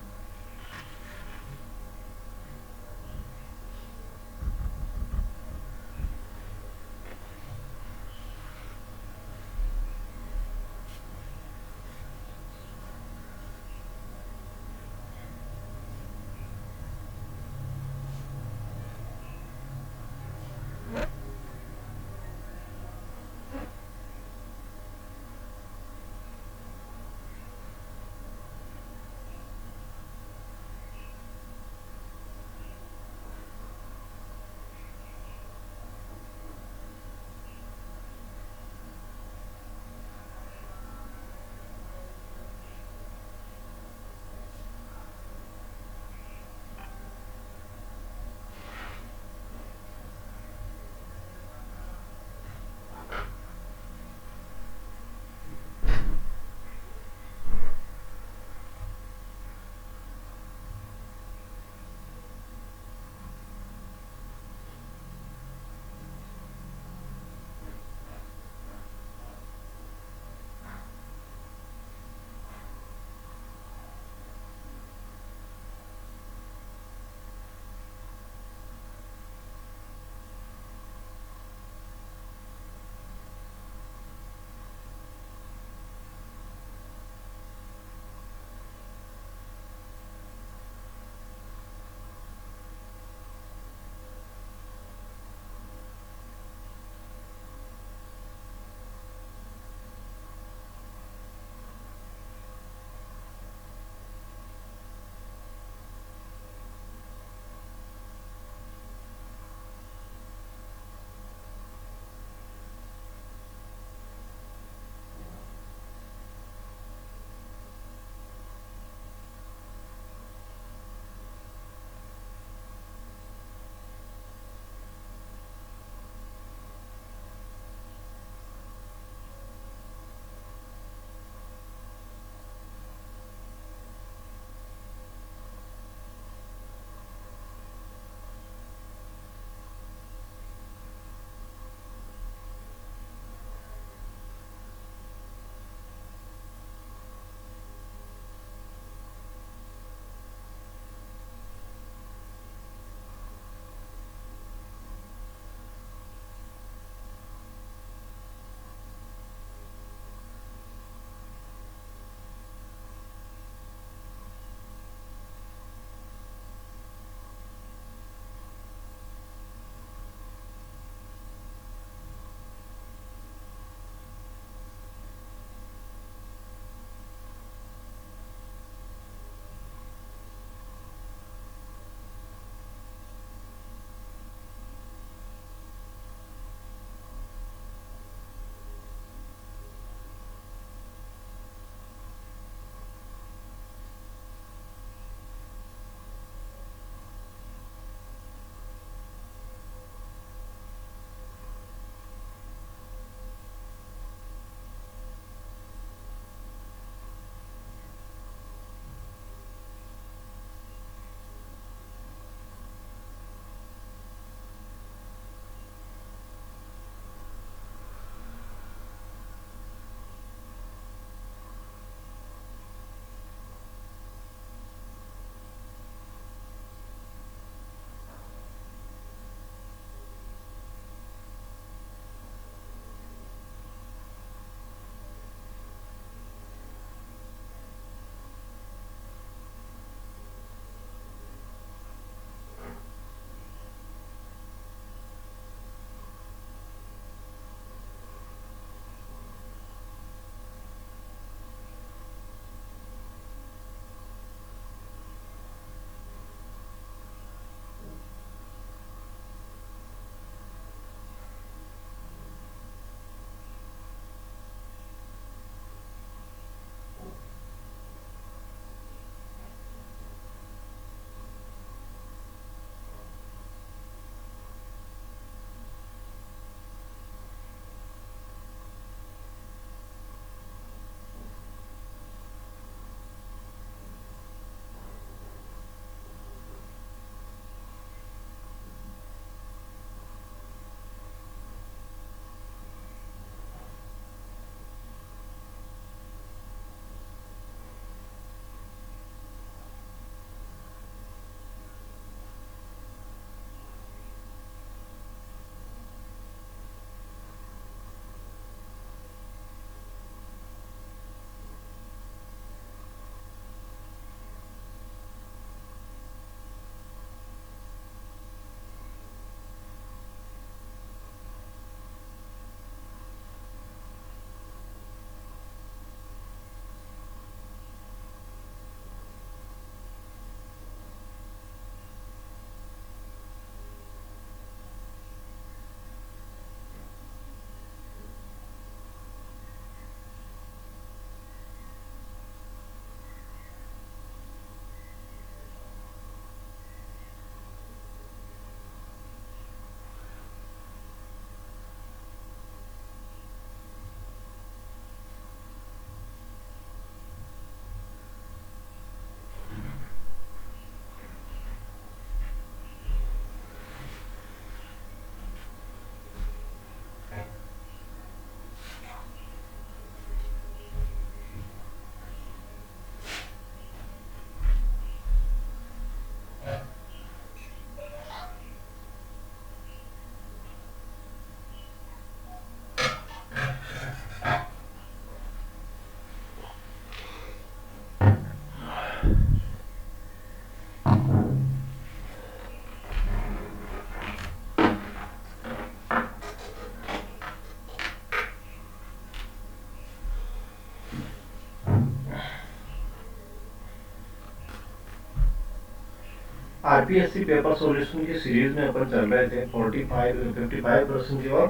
RPSC paper solution की सीरीज में अपन चल रहे थे 55 प्रश्न की ओर।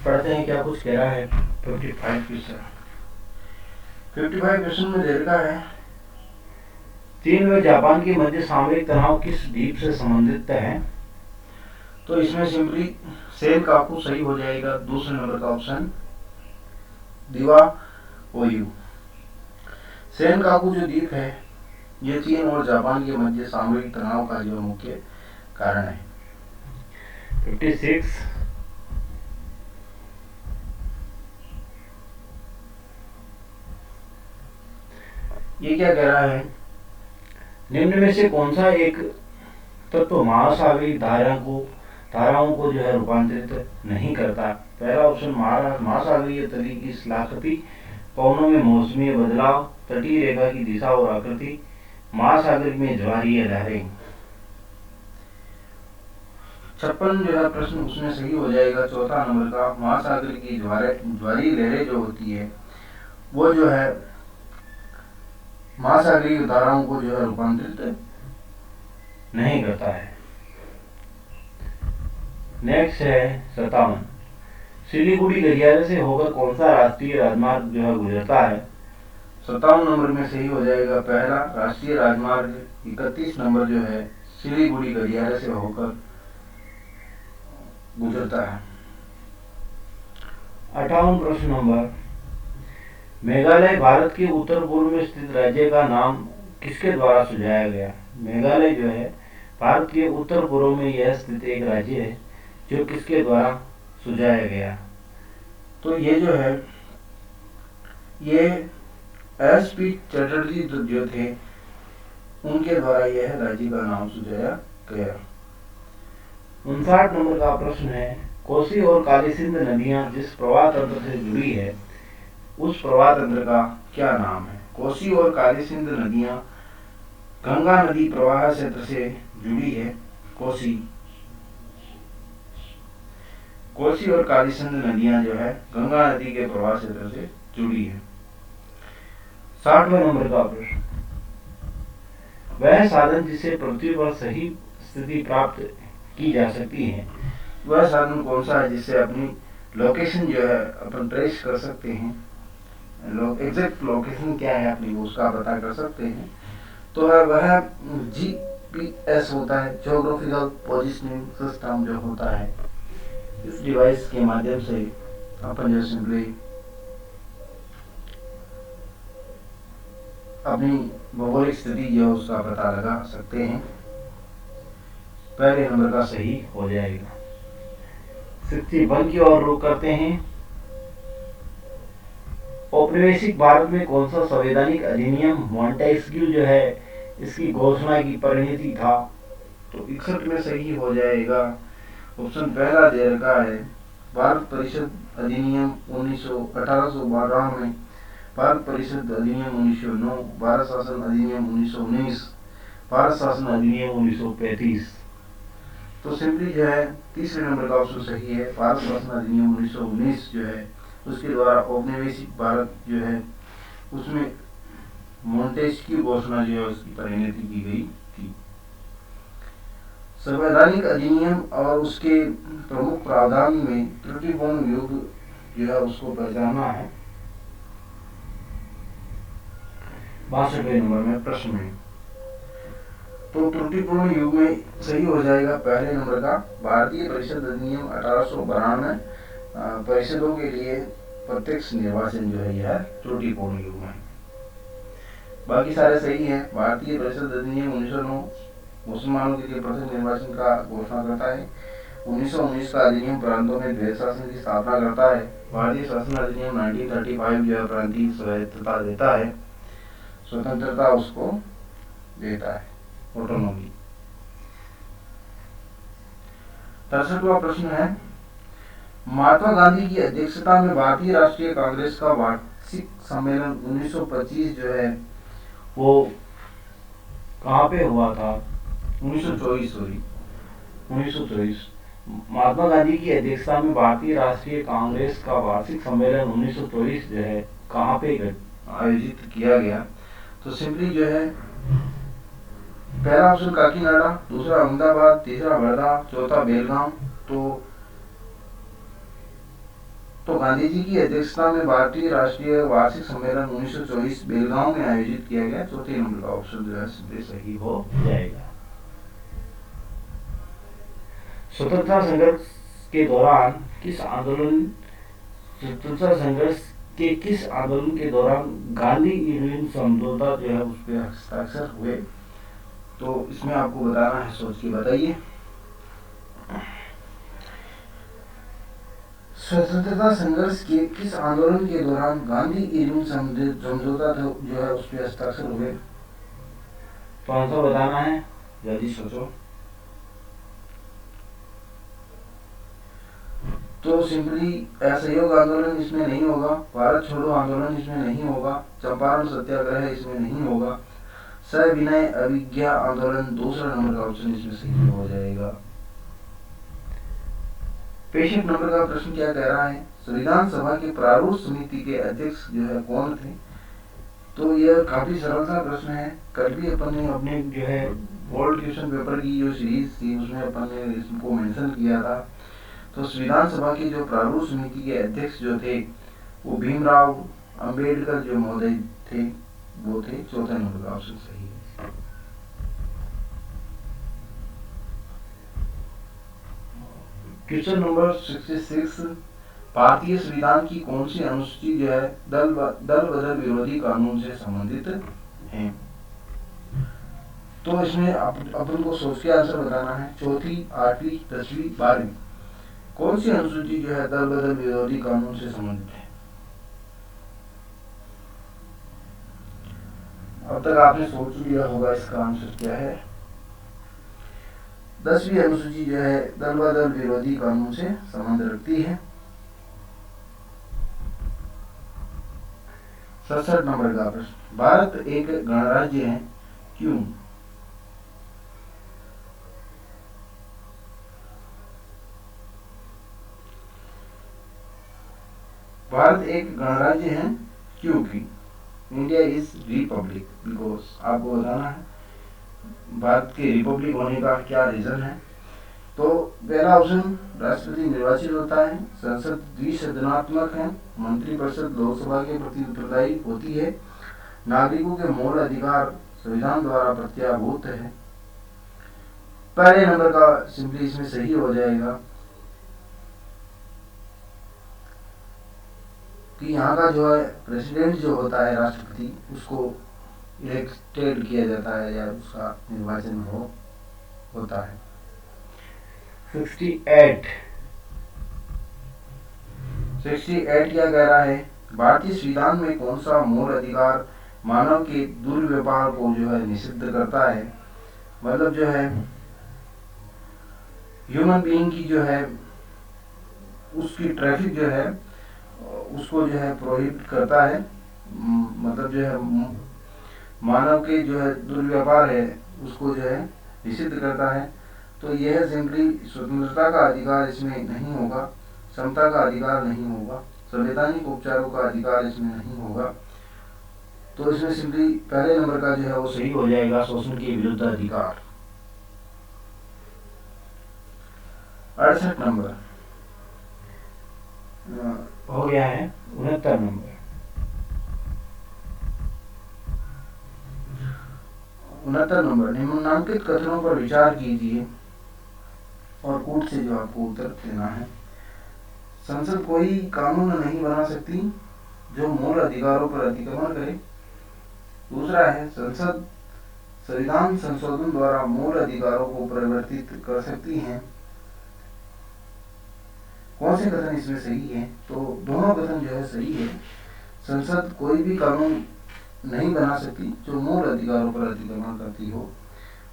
पढ़ते हैं क्या कुछ कह रहा है 55 क्वेश्चन। 55 क्वेश्चन में दे रखा है चीन व जापान के मध्य सामरिक तनाव किस द्वीप से संबंधित है? तो इसमें सिंपली सेनकाकू सही हो जाएगा, दूसरे नंबर का ऑप्शन दीवा ओयू। सेनकाकू जो द्वीप है ये चीन और जापान के मध्य सामरिक तनाव का जो मुख्य कारण है। 56 ये क्या कह रहा है? निम्न में से कौन सा एक तत्व महासागरीय धाराओं को जो है रूपांतरित नहीं करता? पहला ऑप्शन महासागरीय तली की सलाखती, पवनों में मौसमी बदलाव, तटीय रेखा की दिशा और आकृति, महासागर में ज्वारीय लहरें। 56 जो है प्रश्न उसमें सही हो जाएगा, चौथा नंबर का। महासागर की ज्वारीय लहरें जो होती है वो जो है महासागरीय धाराओं को जो है रूपांतरित नहीं करता है। नेक्स्ट है 57 सिलीगुड़ी गलियारे से होकर कौन सा राष्ट्रीय राजमार्ग जो है गुजरता है? 57 नंबर में सही हो जाएगा पहला राष्ट्रीय राजमार्ग। 31 नंबर जो है सिलीगुड़ी गलियारे से होकर गुजरता है। 58 प्रश्न नंबर मेघालय भारत के उत्तर पूर्व में स्थित राज्य का नाम किसके द्वारा सुझाया गया? मेघालय जो है भारत के उत्तर पूर्व में यह स्थित एक राज्य है जो किसके द्वारा सुझाया गया? तो ये जो है ये एस.पी. चटर्जी जो थे उनके द्वारा यह राज्य का नाम सुझाया गया। 59 नंबर का प्रश्न है कोसी और काली सिंध नदियां जिस प्रवाह तंत्र से जुड़ी है उस प्रवाह तंत्र का क्या नाम है? कोसी और काली सिंध नदियां गंगा नदी प्रवाह क्षेत्र से जुड़ी है। कोसी और काली सिंध नदियां जो है गंगा नदी के प्रवाह क्षेत्र से जुड़ी है। 60वें नंबर का प्रश्न वह साधन जिसे पृथ्वी पर सही स्थिति प्राप्त की जा सकती है, वह साधन कौन सा है जिससे अपनी लोकेशन जो है अपन ट्रेस कर सकते हैं, एग्जैक्ट लोकेशन क्या है अपनी उसका पता कर सकते हैं? तो है वह जीपीएस होता है, जियोग्राफिकल पोजिशनिंग सिस्टम जो होता है। इस डिवाइस के माध्यम से अपन जो सिंपली अपनी भौगोलिक स्थिति जो उसका पता लगा सकते हैं। पहले नंबर का सही हो जाएगा। 61 की ओर रुख करते हैं। औपनिवेशिक भारत में कौन सा संवैधानिक अधिनियम मॉन्टेस्क्यू जो है इसकी घोषणा की परिणति था? तो 61 में सही हो जाएगा। ऑप्शन पहला दे रखा है भारत परिषद अधिनियम 1812 में, भारत परिषद अधिनियम 1909, भारत शासन अधिनियम 1919, भारत शासन अधिनियम 1935। तो सिंपली जो है तीसरे नंबर का ऑप्शन सही है। भारत शासन अधिनियम 1919 जो है उसके द्वारा औपनिवेशिक भारत जो है उसमें मॉन्टेस्क्यू घोषणा जो है उसकी परिणति की गई थी। संवैधानिक अधिनियम और उसके प्रमुख प्रावधान में त्रुटिपूर्ण युग जो है उसको पहचानना है। 62वें नंबर में प्रश्न में तो त्रुटिपूर्ण युग में सही हो जाएगा पहले नंबर का भारतीय परिषद अधिनियम 1892 परिषदों के लिए प्रत्यक्ष निर्वाचन जो है यह त्रुटिपूर्ण युग में। बाकी सारे सही हैं। भारतीय परिषद अधिनियम 1909 मुसलमानों के लिए प्रत्यक्ष निर्वाचन का घोषणा करता है। 1919 का अधिनियम प्रांतों में द्वैध शासन की स्थापना करता है। भारतीय शासन अधिनियम 1935 जो है प्रांतीय स्वायत्तता देता है, स्वतंत्रता उसको देता है, ऑटोनॉमी। 63वां प्रश्न है महात्मा गांधी की अध्यक्षता में भारतीय राष्ट्रीय कांग्रेस का वार्षिक सम्मेलन 1925 जो है वो कहाँ पे हुआ था? 1924। महात्मा गांधी की अध्यक्षता में भारतीय राष्ट्रीय कांग्रेस का वार्षिक सम्मेलन 1924 जो है कहाँ पे आयोजित किया गया? तो सिंपली जो है पहला ऑप्शन काकीनाडा, दूसरा अहमदाबाद, तीसरा वर्धा, चौथा बेलगाम। तो गांधी जी की अध्यक्षता में भारतीय राष्ट्रीय वार्षिक सम्मेलन 1924 बेलगांव में आयोजित किया गया। चौथे नंबर का ऑप्शन जो है सीधे सही हो जाएगा। स्वतंत्रता संघर्ष के दौरान किस आंदोलन के दौरान गांधी इरविन समझौता जो है उस पर हस्ताक्षर हुए? तो इसमें आपको बताना है, सोच के बताइए। स्वतंत्रता संघर्ष के किस आंदोलन के दौरान गांधी इरविन समझौता जो है उस पर हस्ताक्षर हुए? तो आंसर बताना है, जल्दी सोचो। तो सिंपली असहयोग आंदोलन इसमें नहीं होगा, भारत छोड़ो आंदोलन इसमें नहीं होगा, चंपारण सत्याग्रह इसमें नहीं होगा, सविनय अवज्ञा आंदोलन दूसरा नंबर का ऑप्शन इसमें सही हो जाएगा। 65 नंबर का प्रश्न क्या कह रहा है? संविधान सभा के प्रारूप समिति के अध्यक्ष जो है कौन थे? तो यह काफी सरल सा प्रश्न है। कल भी अपन ने अपने जो है बोर्ड क्वेश्चन पेपर की जो सीरीज थी उसमें अपन ने इसको मेंशन किया था। तो संविधान सभा की जो प्रारूप समिति के अध्यक्ष जो थे वो भीमराव अंबेडकर जो महोदय थे वो थे। चौथा नंबर का ऑप्शन सही है। क्वेश्चन नंबर 66, भारतीय संविधान की कौन सी अनुसूची जो है दल बदल विरोधी कानून से संबंधित है? तो इसमें अपन को सोच के आंसर बताना है। चौथी, 8वीं, 10वीं, 12वीं, कौन सी अनुसूची जो है दल बदल विरोधी कानून से संबंधित है? अब तक आपने सोच लिया होगा इसका आंसर क्या है। 10वीं अनुसूची जो है दल बदल विरोधी कानून से संबंध रखती है। 67 नंबर का प्रश्न, भारत एक गणराज्य है, क्यों? भारत एक गणराज्य है क्योंकि इंडिया इज रिपब्लिक, बिकॉज आपको बताना है भारत के रिपब्लिक होने का क्या रीजन है। तो पहला ऑप्शन, राष्ट्रपति निर्वाचित होता है, संसद द्विसदनात्मक है, मंत्रिपरिषद लोकसभा के प्रति उत्तरदायी होती है, नागरिकों के मूल अधिकार संविधान द्वारा प्रत्याभूत है। पहले नंबर का सिंपली इसमें सही हो जाएगा कि यहाँ का जो है प्रेसिडेंट जो होता है राष्ट्रपति उसको इलेक्टेड किया जाता है या उसका निर्वाचन होता है। 68 क्या कह रहा है? भारतीय संविधान में कौन सा मूल अधिकार मानव के दुर्व्यवहार को जो है निषिद्ध करता है? मतलब जो है ह्यूमन बीइंग की जो है उसकी ट्रैफिक जो है उसको जो है प्रोहिबिट करता है। मतलब जो है मानव के जो है दुर्व्यवहार है उसको जो है निषिद्ध करता है। तो यह सिंपली स्वतंत्रता का अधिकार इसमें नहीं होगा, समता का अधिकार नहीं होगा, संवैधानिक उपचारों का अधिकार इसमें नहीं होगा। तो इसमें सिंपली पहले नंबर का जो है वो सही हो जाएगा, शोषण के विरुद्ध अधिकार। 68 नंबर हो गया है। 69 नंबर, 69 नंबर, निम्नलिखित कथनों पर विचार कीजिए और कूट से जो आपको उत्तर देना है। संसद कोई कानून नहीं बना सकती जो मूल अधिकारों पर अतिक्रमण करे। दूसरा है संसद संविधान संशोधन द्वारा मूल अधिकारों को परिवर्तित कर सकती है। कौन से कथन इसमें सही है? तो दोनों कथन जो है सही है। संसद कोई भी कानून नहीं बना सकती जो मूल अधिकारों पर अतिक्रमण करती हो।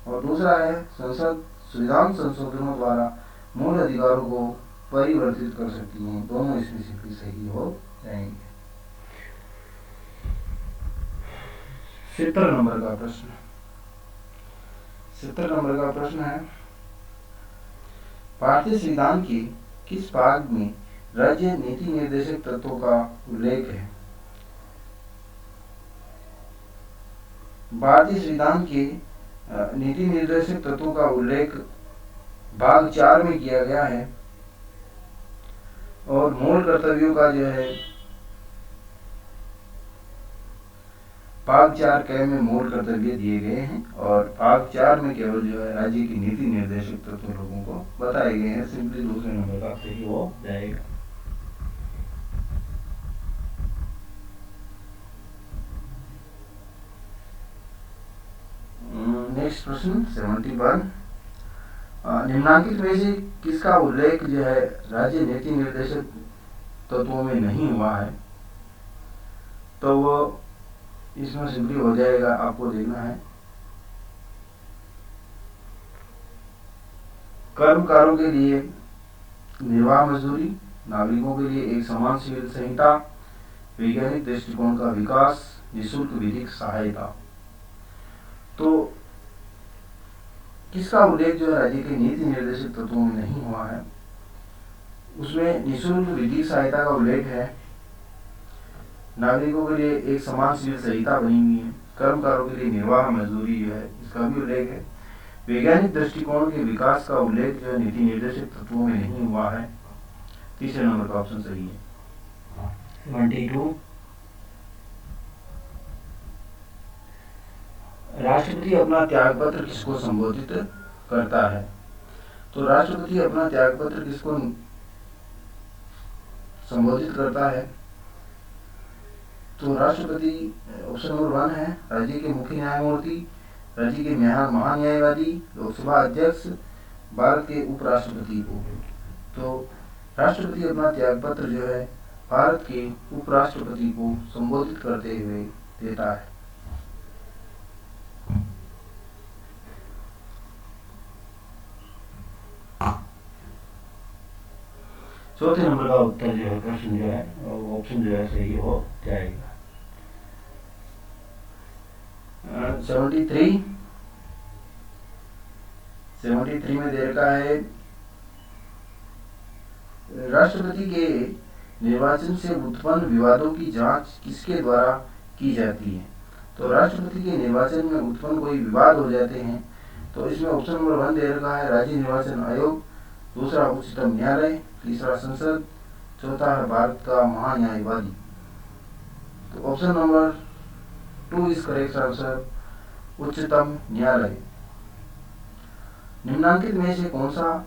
और दूसरा है संसद संविधान संशोधनों द्वारा मूल अधिकारों को परिवर्तित कर सकती है। दोनों इसमें सिंपली सही हो जाएंगे। 70 नंबर का प्रश्न, 70 नंबर का प्रश्न है, भारतीय संविधान के किस भाग में राज्य नीति निर्देशक तत्वों का उल्लेख है? भारतीय संविधान के नीति निर्देशक तत्वों का उल्लेख भाग 4 में किया गया है और मूल कर्तव्यों का जो है भाग 4 के में मूल कर्तव्य दिए गए हैं और भाग 4 में केवल जो है राज्य की नीति निर्देशक तत्व लोगों को बताए गए हैं। सिंपली दूसरे नंबर का सही हो जाएगा। नेक्स्ट प्रश्न 71, निम्नांकित में से किसका उल्लेख जो है राज्य नीति निर्देशक तत्वों में नहीं हुआ है? तो वो इसमें सिंपली हो जाएगा, आपको देखना है। कर्मकारों के लिए निर्वाह मजदूरी, नागरिकों के लिए एक समान सिविल संहिता, वैज्ञानिक दृष्टिकोण का विकास, निःशुल्क विधिक सहायता। तो किसका उल्लेख जो राज्य के नीति निर्देशक तत्वों में नहीं हुआ है? उसमें निःशुल्क विधिक सहायता का उल्लेख है, नागरिकों के लिए एक समान सिविल संहिता बनी हुई है, कर्मकारों के लिए निर्वाह मजदूरी जो है इसका भी उल्लेख है, वैज्ञानिक दृष्टिकोण के विकास का उल्लेख जो है नीति निर्देशक तत्वों में नहीं हुआ है। तीसरे नंबर का ऑप्शन सही है। 72, राष्ट्रपति अपना त्यागपत्र किसको संबोधित करता है? तो राष्ट्रपति अपना त्यागपत्र किसको संबोधित करता है? तो राष्ट्रपति ऑप्शन नंबर 1 है राज्य के मुख्य न्यायमूर्ति, राज्य के महान्यायवादी, लोकसभा अध्यक्ष, भारत के उपराष्ट्रपति को। तो राष्ट्रपति अपना त्यागपत्र जो है भारत के उपराष्ट्रपति को संबोधित करते हुए देता है। चौथे नंबर का उत्तर जो है प्रश्न जो है ऑप्शन जो है सही हो जाएगा। 73 में दे रखा है, राष्ट्रपति के निर्वाचन से उत्पन्न विवादों की जांच किसके द्वारा की जाती है? तो राष्ट्रपति के निर्वाचन में उत्पन्न कोई विवाद हो जाते हैं तो इसमें ऑप्शन नंबर 1 दे रखा है राज्य निर्वाचन आयोग, दूसरा उच्चतम न्यायालय, तीसरा संसद, चौथा है भारत का महान्यायवादी। तो option number 2 is correct answer, उच्चतम न्यायालय। निम्नांकित में से कौन सा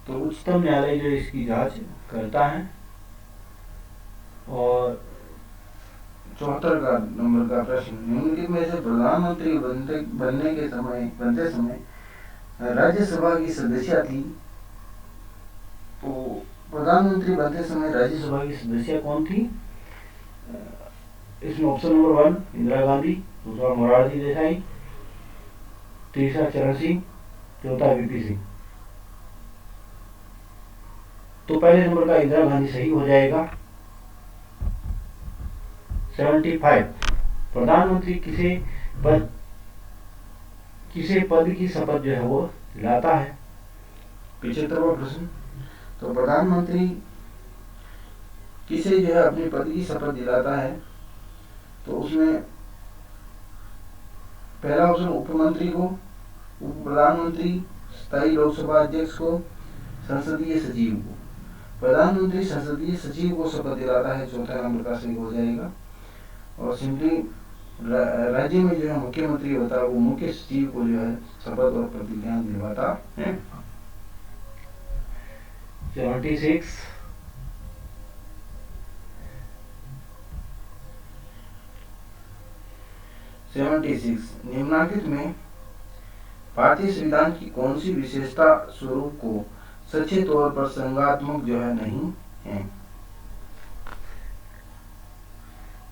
तो उच्चतम न्यायालय जो इसकी जांच करता है। और 74 का नंबर का प्रश्न, निम्नलिखित में से प्रधानमंत्री बनते समय राज्यसभा की सदस्य थी? तो प्रधानमंत्री बनते समय राज्यसभा की सदस्य कौन थी? इसमें ऑप्शन नंबर 1 इंदिरा गांधी, दूसरा मोरारजी देसाई, तीसरा चरण सिंह, चौथा वीपी सिंह। तो पहले नंबर का इंदिरा गांधी सही हो जाएगा। 75, प्रधानमंत्री किसे पद की शपथ जो है वो दिलाता है? 75वां प्रश्न, तो प्रधानमंत्री किसे जो है अपने पद की शपथ दिलाता है? तो उसमें पहला ऑप्शन उपमंत्री को, उप प्रधानमंत्री, स्थायी लोकसभा अध्यक्ष को, संसदीय सचिव को। प्रधानमंत्री संसदीय सचिव को शपथ दिलाता है, चौथा नंबर का सही हो जाएगा। और सिंपली राज्य में जो है मुख्यमंत्री होता है वो मुख्य सचिव को जो है शपथ और प्रतिज्ञा दिलवाता है। 76 निम्नांकित में भारतीय संविधान की कौन सी विशेषता स्वरूप को सच्चे तौर पर संघात्मक जो है नहीं है?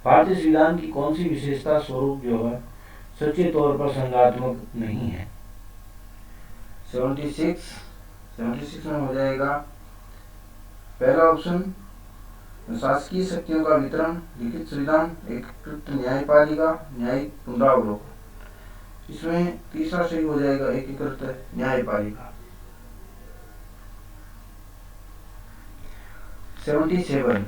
भारतीय संविधान की कौन सी विशेषता स्वरूप जो है सच्चे तौर पर संघात्मक नहीं है? 76 में हो जाएगा पहला ऑप्शन शासकीय शक्तियों का वितरण, लिखित संविधान, एकीकृत न्यायपालिका, न्यायिक पुनरावलोकन। इसमें तीसरा सही हो जाएगा एकीकृत न्यायपालिका। 77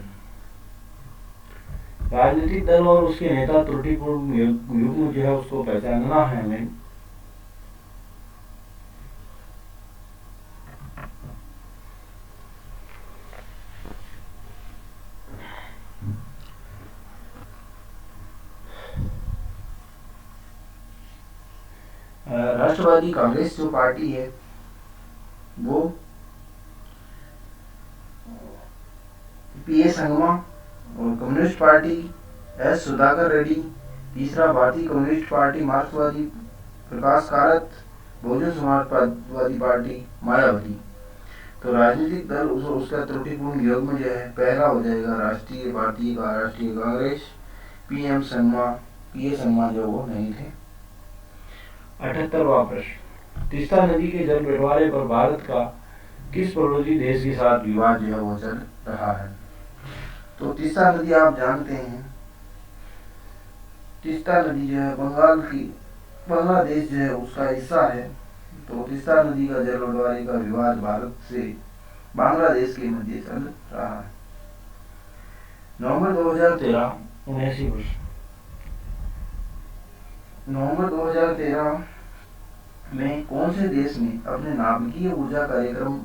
राजनीतिक दल और उसके नेता त्रुटिपूर्ण युग्म जो है उसको पहचानना है हमें। राष्ट्रवादी कांग्रेस जो पार्टी है वो पीए संगमा, और communist party S Sudhakar Reddy, तीसरा भारतीय कम्युनिस्ट पार्टी मार्क्सवादी प्रकाश कारत, बहुजन समाजवादी पार्टी मायावती। तो राजनीतिक दल उसका त्रुटिपूर्ण युग्म जो है पहला हो जाएगा राष्ट्रीय कांग्रेस, पीएम संगमा, पीए संगमा जो वो नहीं थे। 78वां प्रश्न, तीस्ता नदी के जल बंटवारे पर भारत का किस पड़ोसी देश के साथ विवाद जो है वो चल रहा है। तो तीस्ता नदी आप जानते हैं, तीस्ता नदी जो है बांग्लादेश जो है उसका हिस्सा है। तो तीस्ता नदी का जल बंटवारे का विवाद भारत से बांग्लादेश के मध्य चल रहा है। नवंबर 2013 नवंबर 2013 में कौन से देश ने अपने नाभिकीय ऊर्जा कार्यक्रम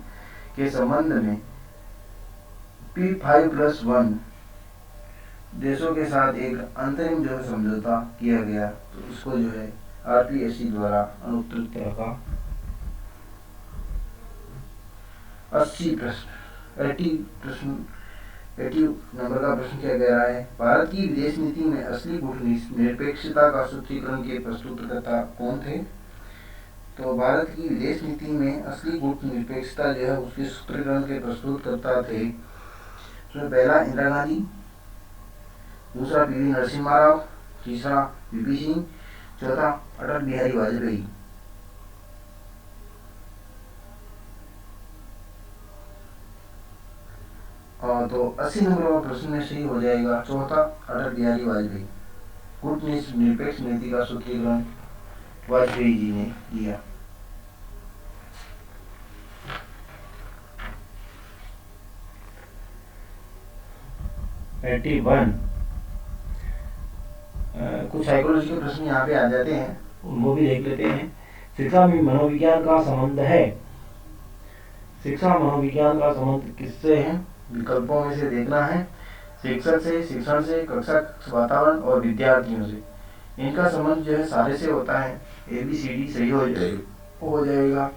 के संबंध में P5+1 देशों के साथ एक अंतरिम जो समझौता किया गया, तो इसको जो है RPSC द्वारा अनुत्तरित रखा। 80 नंबर का प्रश्न क्या कह रहा है, भारत की विदेश नीति में असली कूटनिरपेक्षता का सूत्रीकरण के प्रस्तुतकर्ता कौन थे। तो भारत की विदेश नीति में असली कूटनिरपेक्षता जो है उसके सूत्रीकरण के प्रस्तुतकर्ता थे। तो पहला इंदिरा गांधी, दूसरा PV नरसिम्हा राव, तीसरा VP सिंह, चौथा अटल बिहारी वाजपेयी। तो 80 नंबर का प्रश्न में सही हो जाएगा चौथा अटल बिहारी वाजपेयी। कूटनिरपेक्ष नीति का सूत्रीकरण वाजपेयी जी ने किया। कुछ साइकोलॉजी के प्रश्न यहाँ पे आ जाते हैं, उनको भी देख लेते हैं। शिक्षा में मनोविज्ञान का संबंध है। शिक्षा मनोविज्ञान का संबंध किससे है? विकल्पों में से देखना है, शिक्षक से, शिक्षण से, कक्षा वातावरण और विद्यार्थियों से। इनका संबंध जो है सारे से होता है। ABCD सही हो जाएगा।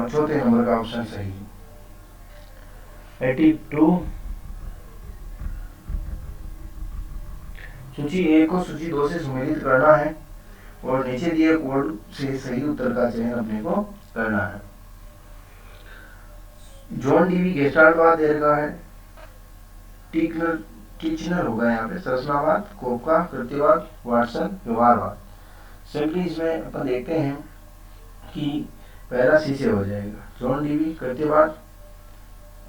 चौथे नंबर का ऑप्शन सही। 82 सूची 1 को सूची 2 से सम्मिलित करना है और नीचे दिए कोड से सही उत्तर का चयन अपने को करना है। जॉन डीवी गेस्टाल्टवाद दे रखा है, टीचनर होगा यहाँ पे, संरचनावाद, कोपका कृत्यवाद, वाटसन व्यवहारवाद। सिंपली इसमें अपन देखते हैं कि पहला सी से हो जाएगा, जॉन डीवी कृत्यवाद,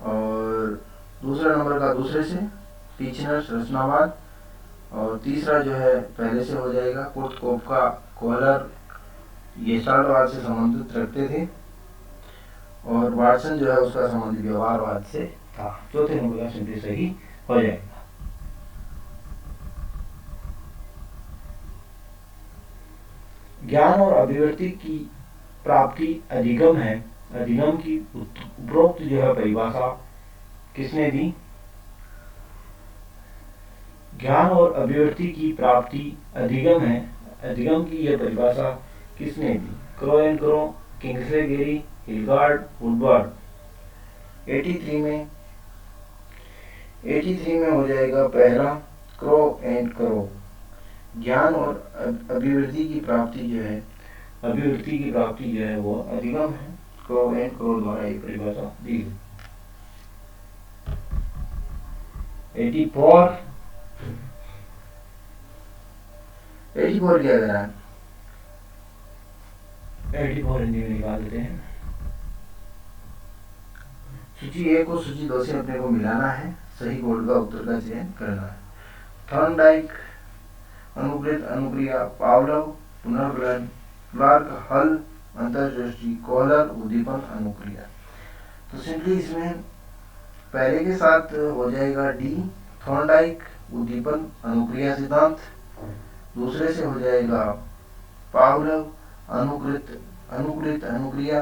और दूसरा नंबर का दूसरे से टीचनर संरचनावाद, और तीसरा जो है पहले से हो जाएगा, कोपका कोहलर गेस्टाल्टवाद से संबंधित रखते थे, और वाटसन जो है उसका संबंध व्यवहारवाद से था। चौथे नंबर का सिंपली सही हो जाएगा। ज्ञान और अभिव्यक्ति की प्राप्ति अधिगम है। अधिगम की उपरोक्त जो है परिभाषा किसने दी? ज्ञान और अभिव्यक्ति की प्राप्ति अधिगम है। अधिगम की यह परिभाषा किसने दी? Crow and Crow, Kingsley Garry, Hilgard, Woodward. 83 में हो जाएगा पहला क्रो एंड क्रो। ज्ञान और अभिवृद्धि की प्राप्ति जो है वो अधिगम है। क्रो एंड क्रो द्वारा ये परिभाषा दी गई। 84 क्या कह रहा है? 84 हिंदी में निकाल देते हैं। सूची 1 को सूची 2 से अपने को मिलाना है, सही कोड का उत्तर का चयन करना है। थॉर्नडाइक, अनुप्रेत अनुक्रिया, पावलोव पुनर्ग्रहण, क्लार्क हल अंतर्दृष्टि, कोहलर उद्दीपन अनुक्रिया। तो सिंपली इसमें पहले के साथ हो जाएगा डी, थॉर्नडाइक उद्दीपन अनुक्रिया सिद्धांत, दूसरे से हो जाएगा पावलोव अनुकूलित अनुक्रिया,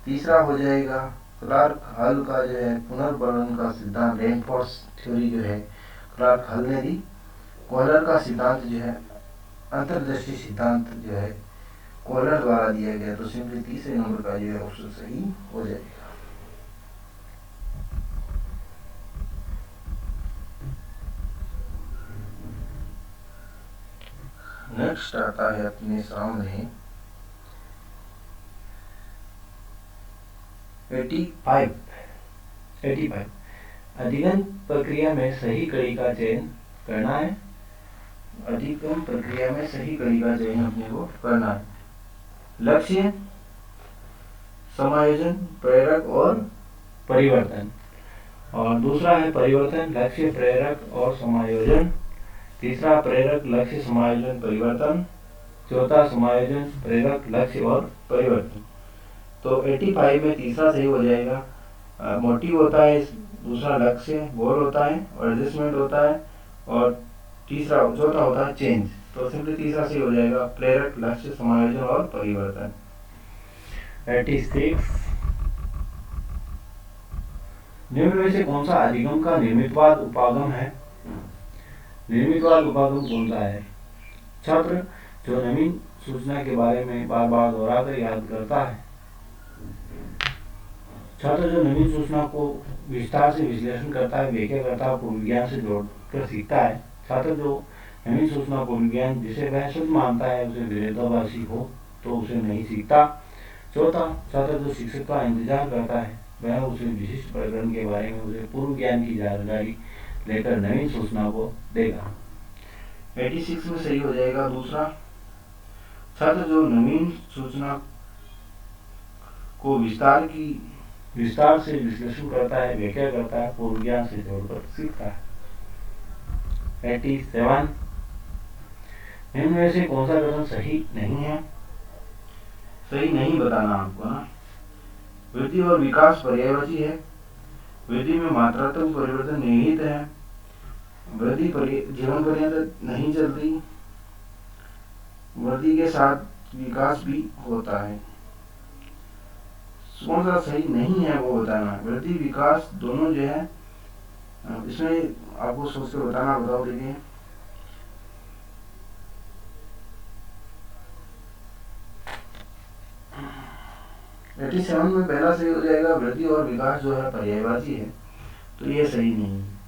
तीसरा हो जाएगा क्लार्क हल का जो है पुनर्वर्णन का सिद्धांत, रेनफोर्स थ्योरी जो है क्लार्क हल ने दी। कॉलर का सिद्धांत जो है अंतर्दृष्टि सिद्धांत जो है कॉलर द्वारा दिया गया, तो सिंपली तीसरे नंबर का जो है ऑप्शन सही हो जाएगा। नेक्स्ट आता है अपने सामने 85 अधिगम प्रक्रिया में सही कड़ी का चयन करना है। अधिगम प्रक्रिया में सही कड़ी का चयन अपने को करना है। लक्ष्य, समायोजन, प्रेरक और परिवर्तन, और दूसरा है परिवर्तन, लक्ष्य, प्रेरक और समायोजन, तीसरा प्रेरक, लक्ष्य, समायोजन, परिवर्तन, चौथा समायोजन, प्रेरक, लक्ष्य और परिवर्तन। तो 85 में तीसरा सही हो जाएगा। मोटिव होता है, दूसरा लक्ष्य, गोल होता है और एडजस्टमेंट होता है, और चौथा होता है चेंज। तो सिंपली तीसरा सही हो जाएगा, प्रेरक, लक्ष्य, समायोजन और परिवर्तन। 86 निम्न में से कौन सा अधिगम का निर्मितवाद उपागम है? निर्मितवाद उपागम कौन सा है? छात्र जो नवीन सूचना के बारे में बार बार दोहराकर याद करता है। छात्र जो नवीन सूचना को विस्तार से विश्लेषण करता है, व्याख्या करता है, पूर्व ज्ञान से जोड़कर सीखता है। छात्र जो नवीन सूचना पूर्व ज्ञान जिसे वह शुद्ध मानता है उसे विरोधाभासी हो तो उसे नहीं सीखता। चौथा, छात्र जो शिक्षक का इंतजार करता है वह उसे विशिष्ट प्रकरण के बारे में उसे पूर्व ज्ञान की जानकारी लेकर नवीन सूचना को देगा। 86 में सही हो जाएगा दूसरा, छात्र जो नवीन सूचना को विस्तार से विश्लेषण करता है, व्याख्या करता है, पूर्व ज्ञान से जोड़कर सीखता है। 87 निम्न में से कौन सा कथन सही नहीं है? सही नहीं बताना आपको ना। वृद्धि और विकास पर्यायवाची है। वृद्धि में मात्रात्मक परिवर्तन निहित है। वृद्धि जीवन पर्यंत नहीं चलती। वृद्धि के साथ विकास भी होता है। कौन सा सही नहीं है वो बताना। वृद्धि विकास दोनों जो है इसमें आपको सोच के बताना। बताओ देखिए। एटी 87 में पहला सही हो जाएगा, वृद्धि और विकास जो है पर्यायवाची है, तो ये सही नहीं है।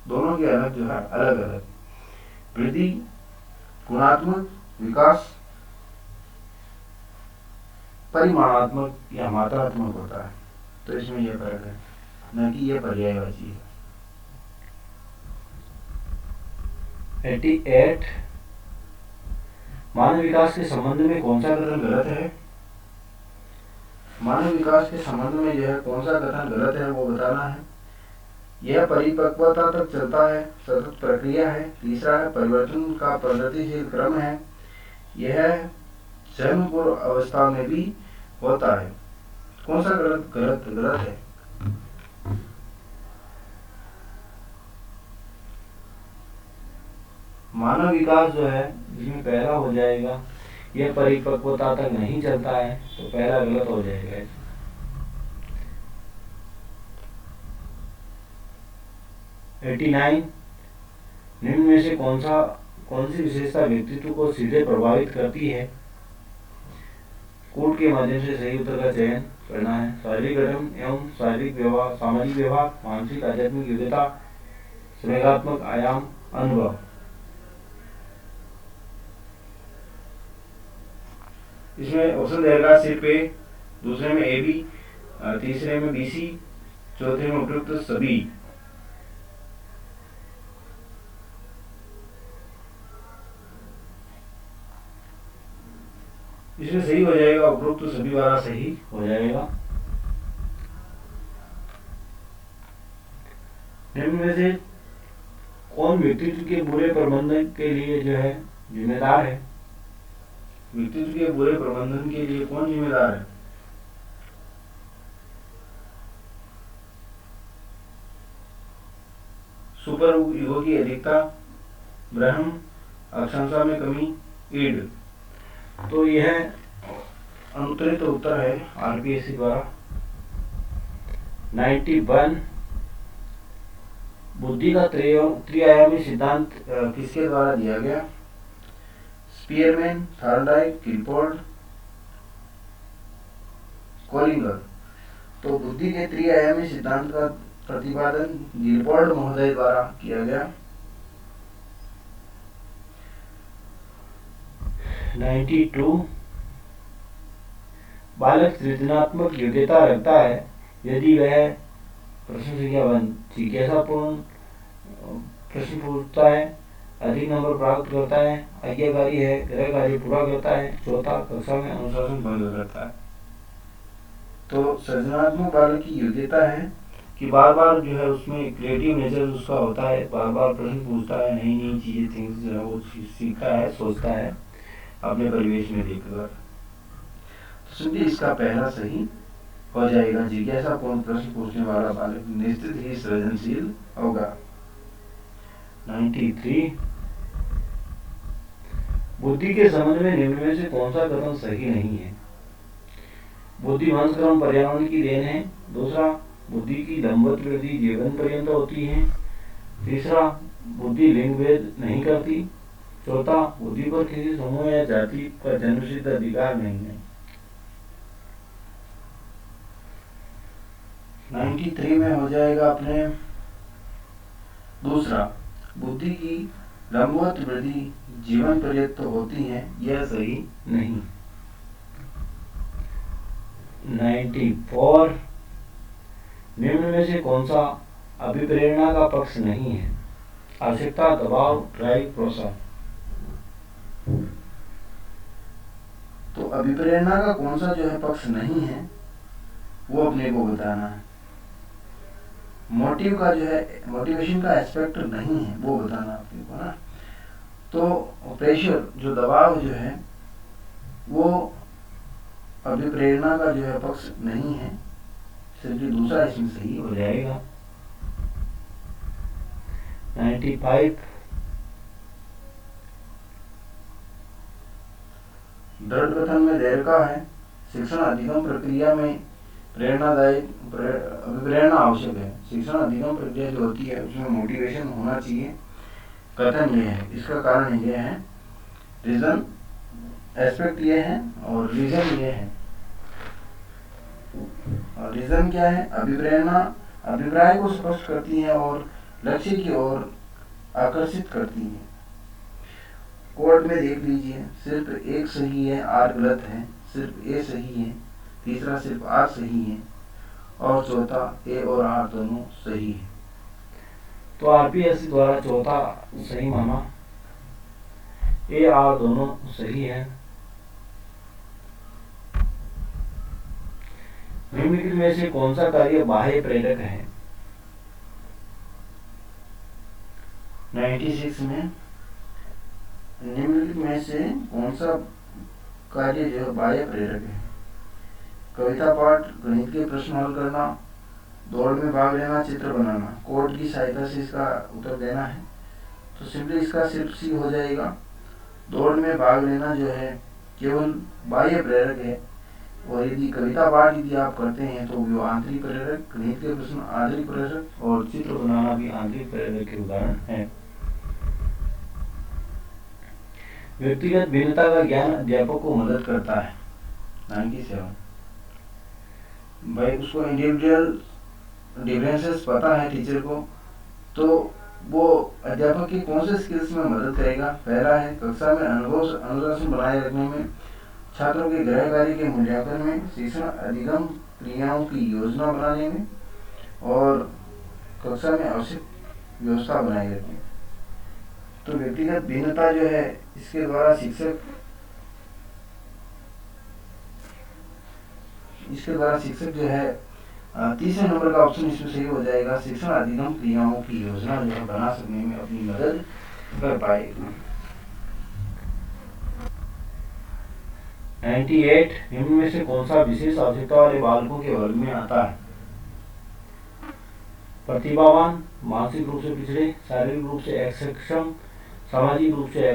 दोनों के अलग जो है अलग अलग। वृद्धि गुणात्मक, विकास परिमाणात्मक या मात्रात्मक होता है, तो इसमें यह फर्क है, न कि यह पर्यायवाची है। 88 मानव विकास के संबंध में कौन सा कथन गलत है? मानव विकास के संबंध में जो है कौन सा कथन गलत है वो बताना है। यह परिपक्वता तक चलता है, सतत प्रक्रिया है। तीसरा है परिवर्तन का प्रगतिशील क्रम है। यह जन्म पूर्व अवस्था में भी होता है। कौन सा गलत है? मानव विकास जो है जिसमें पहला हो जाएगा यह परिपक्वता तक नहीं चलता है, तो पहला गलत हो जाएगा। 89 निम्न में से कौन सी विशेषता व्यक्तित्व को सीधे प्रभावित करती है? कोड के माध्यम से सही उत्तर का चयन करना है। शारीरिक गठन एवं शारीरिक व्यवहार, सामाजिक व्यवहार, मानसिक आध्यात्मिक योग्यता, संवेगात्मक आयाम, अनुभव। इसमें ऑप्शन रहेगा सिर्फ ए, दूसरे में ए बी, तीसरे में बी सी, चौथे में उपयुक्त सभी। इसमें सही हो जाएगा उपयुक्त सभी वाला सही हो जाएगा। निम्न में से कौन व्यक्तित्व के बुरे प्रबंधन के लिए जो है जिम्मेदार है? व्यक्तित्व के बुरे प्रबंधन के लिए कौन जिम्मेदार है? सुपर ईगो की अधिकता, ब्रह्म, अक्षमता में कमी, ईड। तो यह अनुत्तरित उत्तर है आरपीएससी द्वारा। 91 बुद्धि का त्रिआयामी सिद्धांत किसके द्वारा दिया गया? स्पीयरमैन, थॉर्नडाइक, किलपोर्ट, कोलिंगर। तो बुद्धि के त्रिआयामी सिद्धांत का प्रतिपादन गिलपोर्ट महोदय द्वारा किया गया। 92 बालक सृजनात्मक योग्यता रखता है यदि वह प्रश्न संख्या 1 जिज्ञासापूर्ण प्रश्न पूछता है, अधिक नंबर प्राप्त करता है, आज्ञाकारी है, गृह कार्य पूरा करता है, चौथा कक्षा में अनुशासन भंग करता है। तो सृजनात्मक बालक की योग्यता है कि बार बार जो है उसमें क्रिएटिव नेचर उसका होता है, बार बार प्रश्न पूछता है, नई नई चीजें थिंग्स जो है वो सीखता है, सोचता है अपने परिवेश में देखकर। तो सिंपली इसका पहला सही हो जाएगा। जिज्ञासापूर्ण प्रश्न पूछने वाला बालक निश्चित ही सृजनशील होगा। 93 बुद्धि के संबंध में निम्न में से कौन सा कथन सही नहीं है? बुद्धि वंश क्रम पर्यावरण की देन है। दूसरा, बुद्धि की लंबवत वृद्धि जीवन पर्यंत होती है। तीसरा, बुद्धि लिंग भेद नहीं करती। चौथा, बुद्धि पर किसी समूह या जाति का जन्मसिद्ध अधिकार नहीं है। 93 में हो जाएगा अपने दूसरा, बुद्धि की लंबवत वृद्धि जीवन पर्यंत होती है, यह सही नहीं। 94 निम्न में से कौन सा अभिप्रेरणा का पक्ष नहीं है? आवश्यकता, दबाव, ड्राइव, प्रोत्साहन। तो अभिप्रेरणा का कौन सा जो है पक्ष नहीं है वो अपने को बताना है। मोटिव का जो है मोटिवेशन का एस्पेक्ट नहीं है वो बताना अपने को ना। तो प्रेशर जो दबाव जो है वो अभिप्रेरणा का जो है पक्ष नहीं है, सिर्फ दूसरा इसमें सही हो जाएगा। 95 दृढ़ कथन में देर का है। शिक्षण अधिगम प्रक्रिया में प्रेरणादायक अभिप्रेरणा आवश्यक है। शिक्षण अधिगम प्रक्रिया जो होती है उसमें मोटिवेशन होना चाहिए। कथन ये है, इसका कारण ये है, रीजन एस्पेक्ट ये है और रीजन ये है। और रीजन क्या है? अभिप्रेरणा अभिप्राय को स्पष्ट करती है और लक्ष्य की ओर आकर्षित करती है। कोर्ट में देख लीजिए, सिर्फ एक सही है, आर गलत है, सिर्फ ए सही है, तीसरा सिर्फ आर सही है और चौथा ए और आर दोनों सही है। तो आरपीएससी द्वारा चौथा सही माना, ए आर दोनों सही है। निम्नलिखित में से कौन सा कार्य बाह्य प्रेरक है? 96 में निम्नलिखित में से कौन सा कार्य जो है बाह्य प्रेरक है? कविता पाठ, गणित के प्रश्न हल करना, दौड़ में भाग लेना, चित्र बनाना। कोर्ट की सहायता से इसका उत्तर देना है। तो सिंपली इसका सिर्फ सी हो जाएगा। दौड़ में भाग लेना जो है केवल बाह्य प्रेरक है, और यदि कविता पाठ यदि आप करते हैं तो वो आंतरिक प्रेरक, गणित के प्रश्न आंतरिक प्रेरक और चित्र बनाना भी आंतरिक प्रेरक के उदाहरण है। व्यक्तिगत भिन्नता का ज्ञान अध्यापक को मदद करता है। 97 भाई उसको इंडिविजुअल डिफरेंसेस पता है टीचर को, तो वो अध्यापक की कौन से स्किल्स में मदद करेगा? पहला है कक्षा में अनुशासन बनाए रखने में, छात्रों के गृह कार्य के मूल्यांकन में, शिक्षण अधिगम क्रियाओं की योजना बनाने में और कक्षा में आवश्यक व्यवस्था बनाए रखने में। तो व्यक्तिगत भिन्नता जो है इसके द्वारा शिक्षक जो है तीसरे नंबर का ऑप्शन इसमें सही हो जाएगा। शिक्षण अधिगम क्रियाओं की योजना जो है बना सकने में अपनी मदद कर पाएगा। 98 निम्न में से कौन सा विशेष आवश्यकता वाले बालकों के वर्ग में आता है? प्रतिभावान, मानसिक रूप से पिछड़े, शारीरिक रूप से अक्षम, सामाजिक रूप से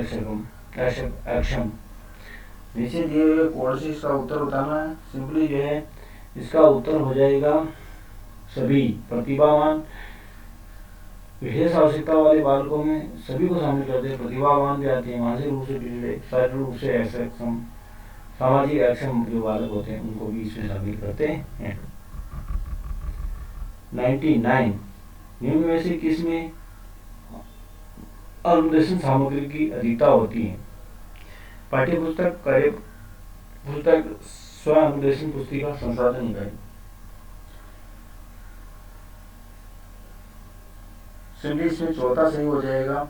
अक्षम। नीचे दिए हुए कोड से इसका उत्तर बताना है। सिंपली जो है इसका उत्तर हो जाएगा सभी। प्रतिभावान विशेष आवश्यकता वाले बालकों में सभी को शामिल करते हैं। प्रतिभावान भी आते हैं, मानसिक रूप से पिछड़े, शारीरिक रूप से अक्षम, सामाजिक अक्षम जो बालक होते हैं उनको भी इसमें शामिल करते हैं। 99 निम्न में से किसमें अनुदेशन सामग्री की अधिकता होती है? पाठ्य पुस्तक, कार्य पुस्तक, स्व अनुदेशन पुस्तिका, संसाधन इकाई। सिंपली इसमें चौथा सही हो जाएगा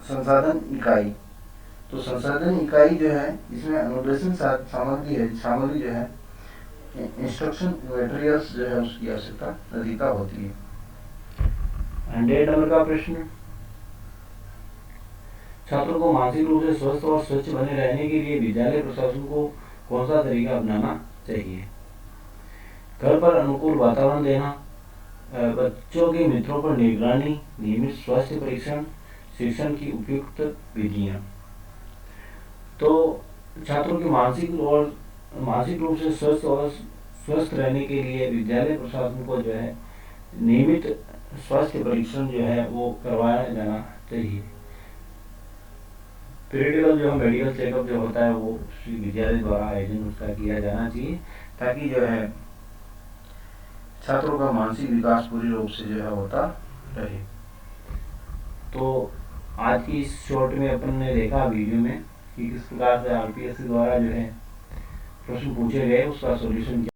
संसाधन इकाई। तो संसाधन इकाई जो है इसमें अनुदेशन सामग्री जो है इंस्ट्रक्शन मटेरियल्स जो है उसकी आवश्यकता अधिकता होती है। 100 नंबर का प्रश्न, छात्रों को मानसिक रूप से स्वस्थ और स्वच्छ बने रहने के लिए विद्यालय प्रशासन को कौन सा तरीका अपनाना चाहिए? घर पर अनुकूल वातावरण देना, बच्चों के मित्रों पर निगरानी, नियमित स्वास्थ्य परीक्षण, शिक्षण की उपयुक्त विधियां। तो छात्रों के मानसिक रूप से स्वस्थ रहने के लिए विद्यालय प्रशासन को जो है नियमित स्वास्थ्य परीक्षण जो है वो करवाया जाना चाहिए। पीरियडिकल जो है मेडिकल चेकअप जो होता है वो विद्यालय द्वारा आयोजन उसका किया जाना चाहिए, ताकि जो है छात्रों का मानसिक विकास पूरी रूप से जो है होता रहे। तो आज की इस शॉर्ट में अपन ने देखा वीडियो में कि किस प्रकार से आरपीएससी द्वारा जो है प्रश्न पूछे गए, उसका सॉल्यूशन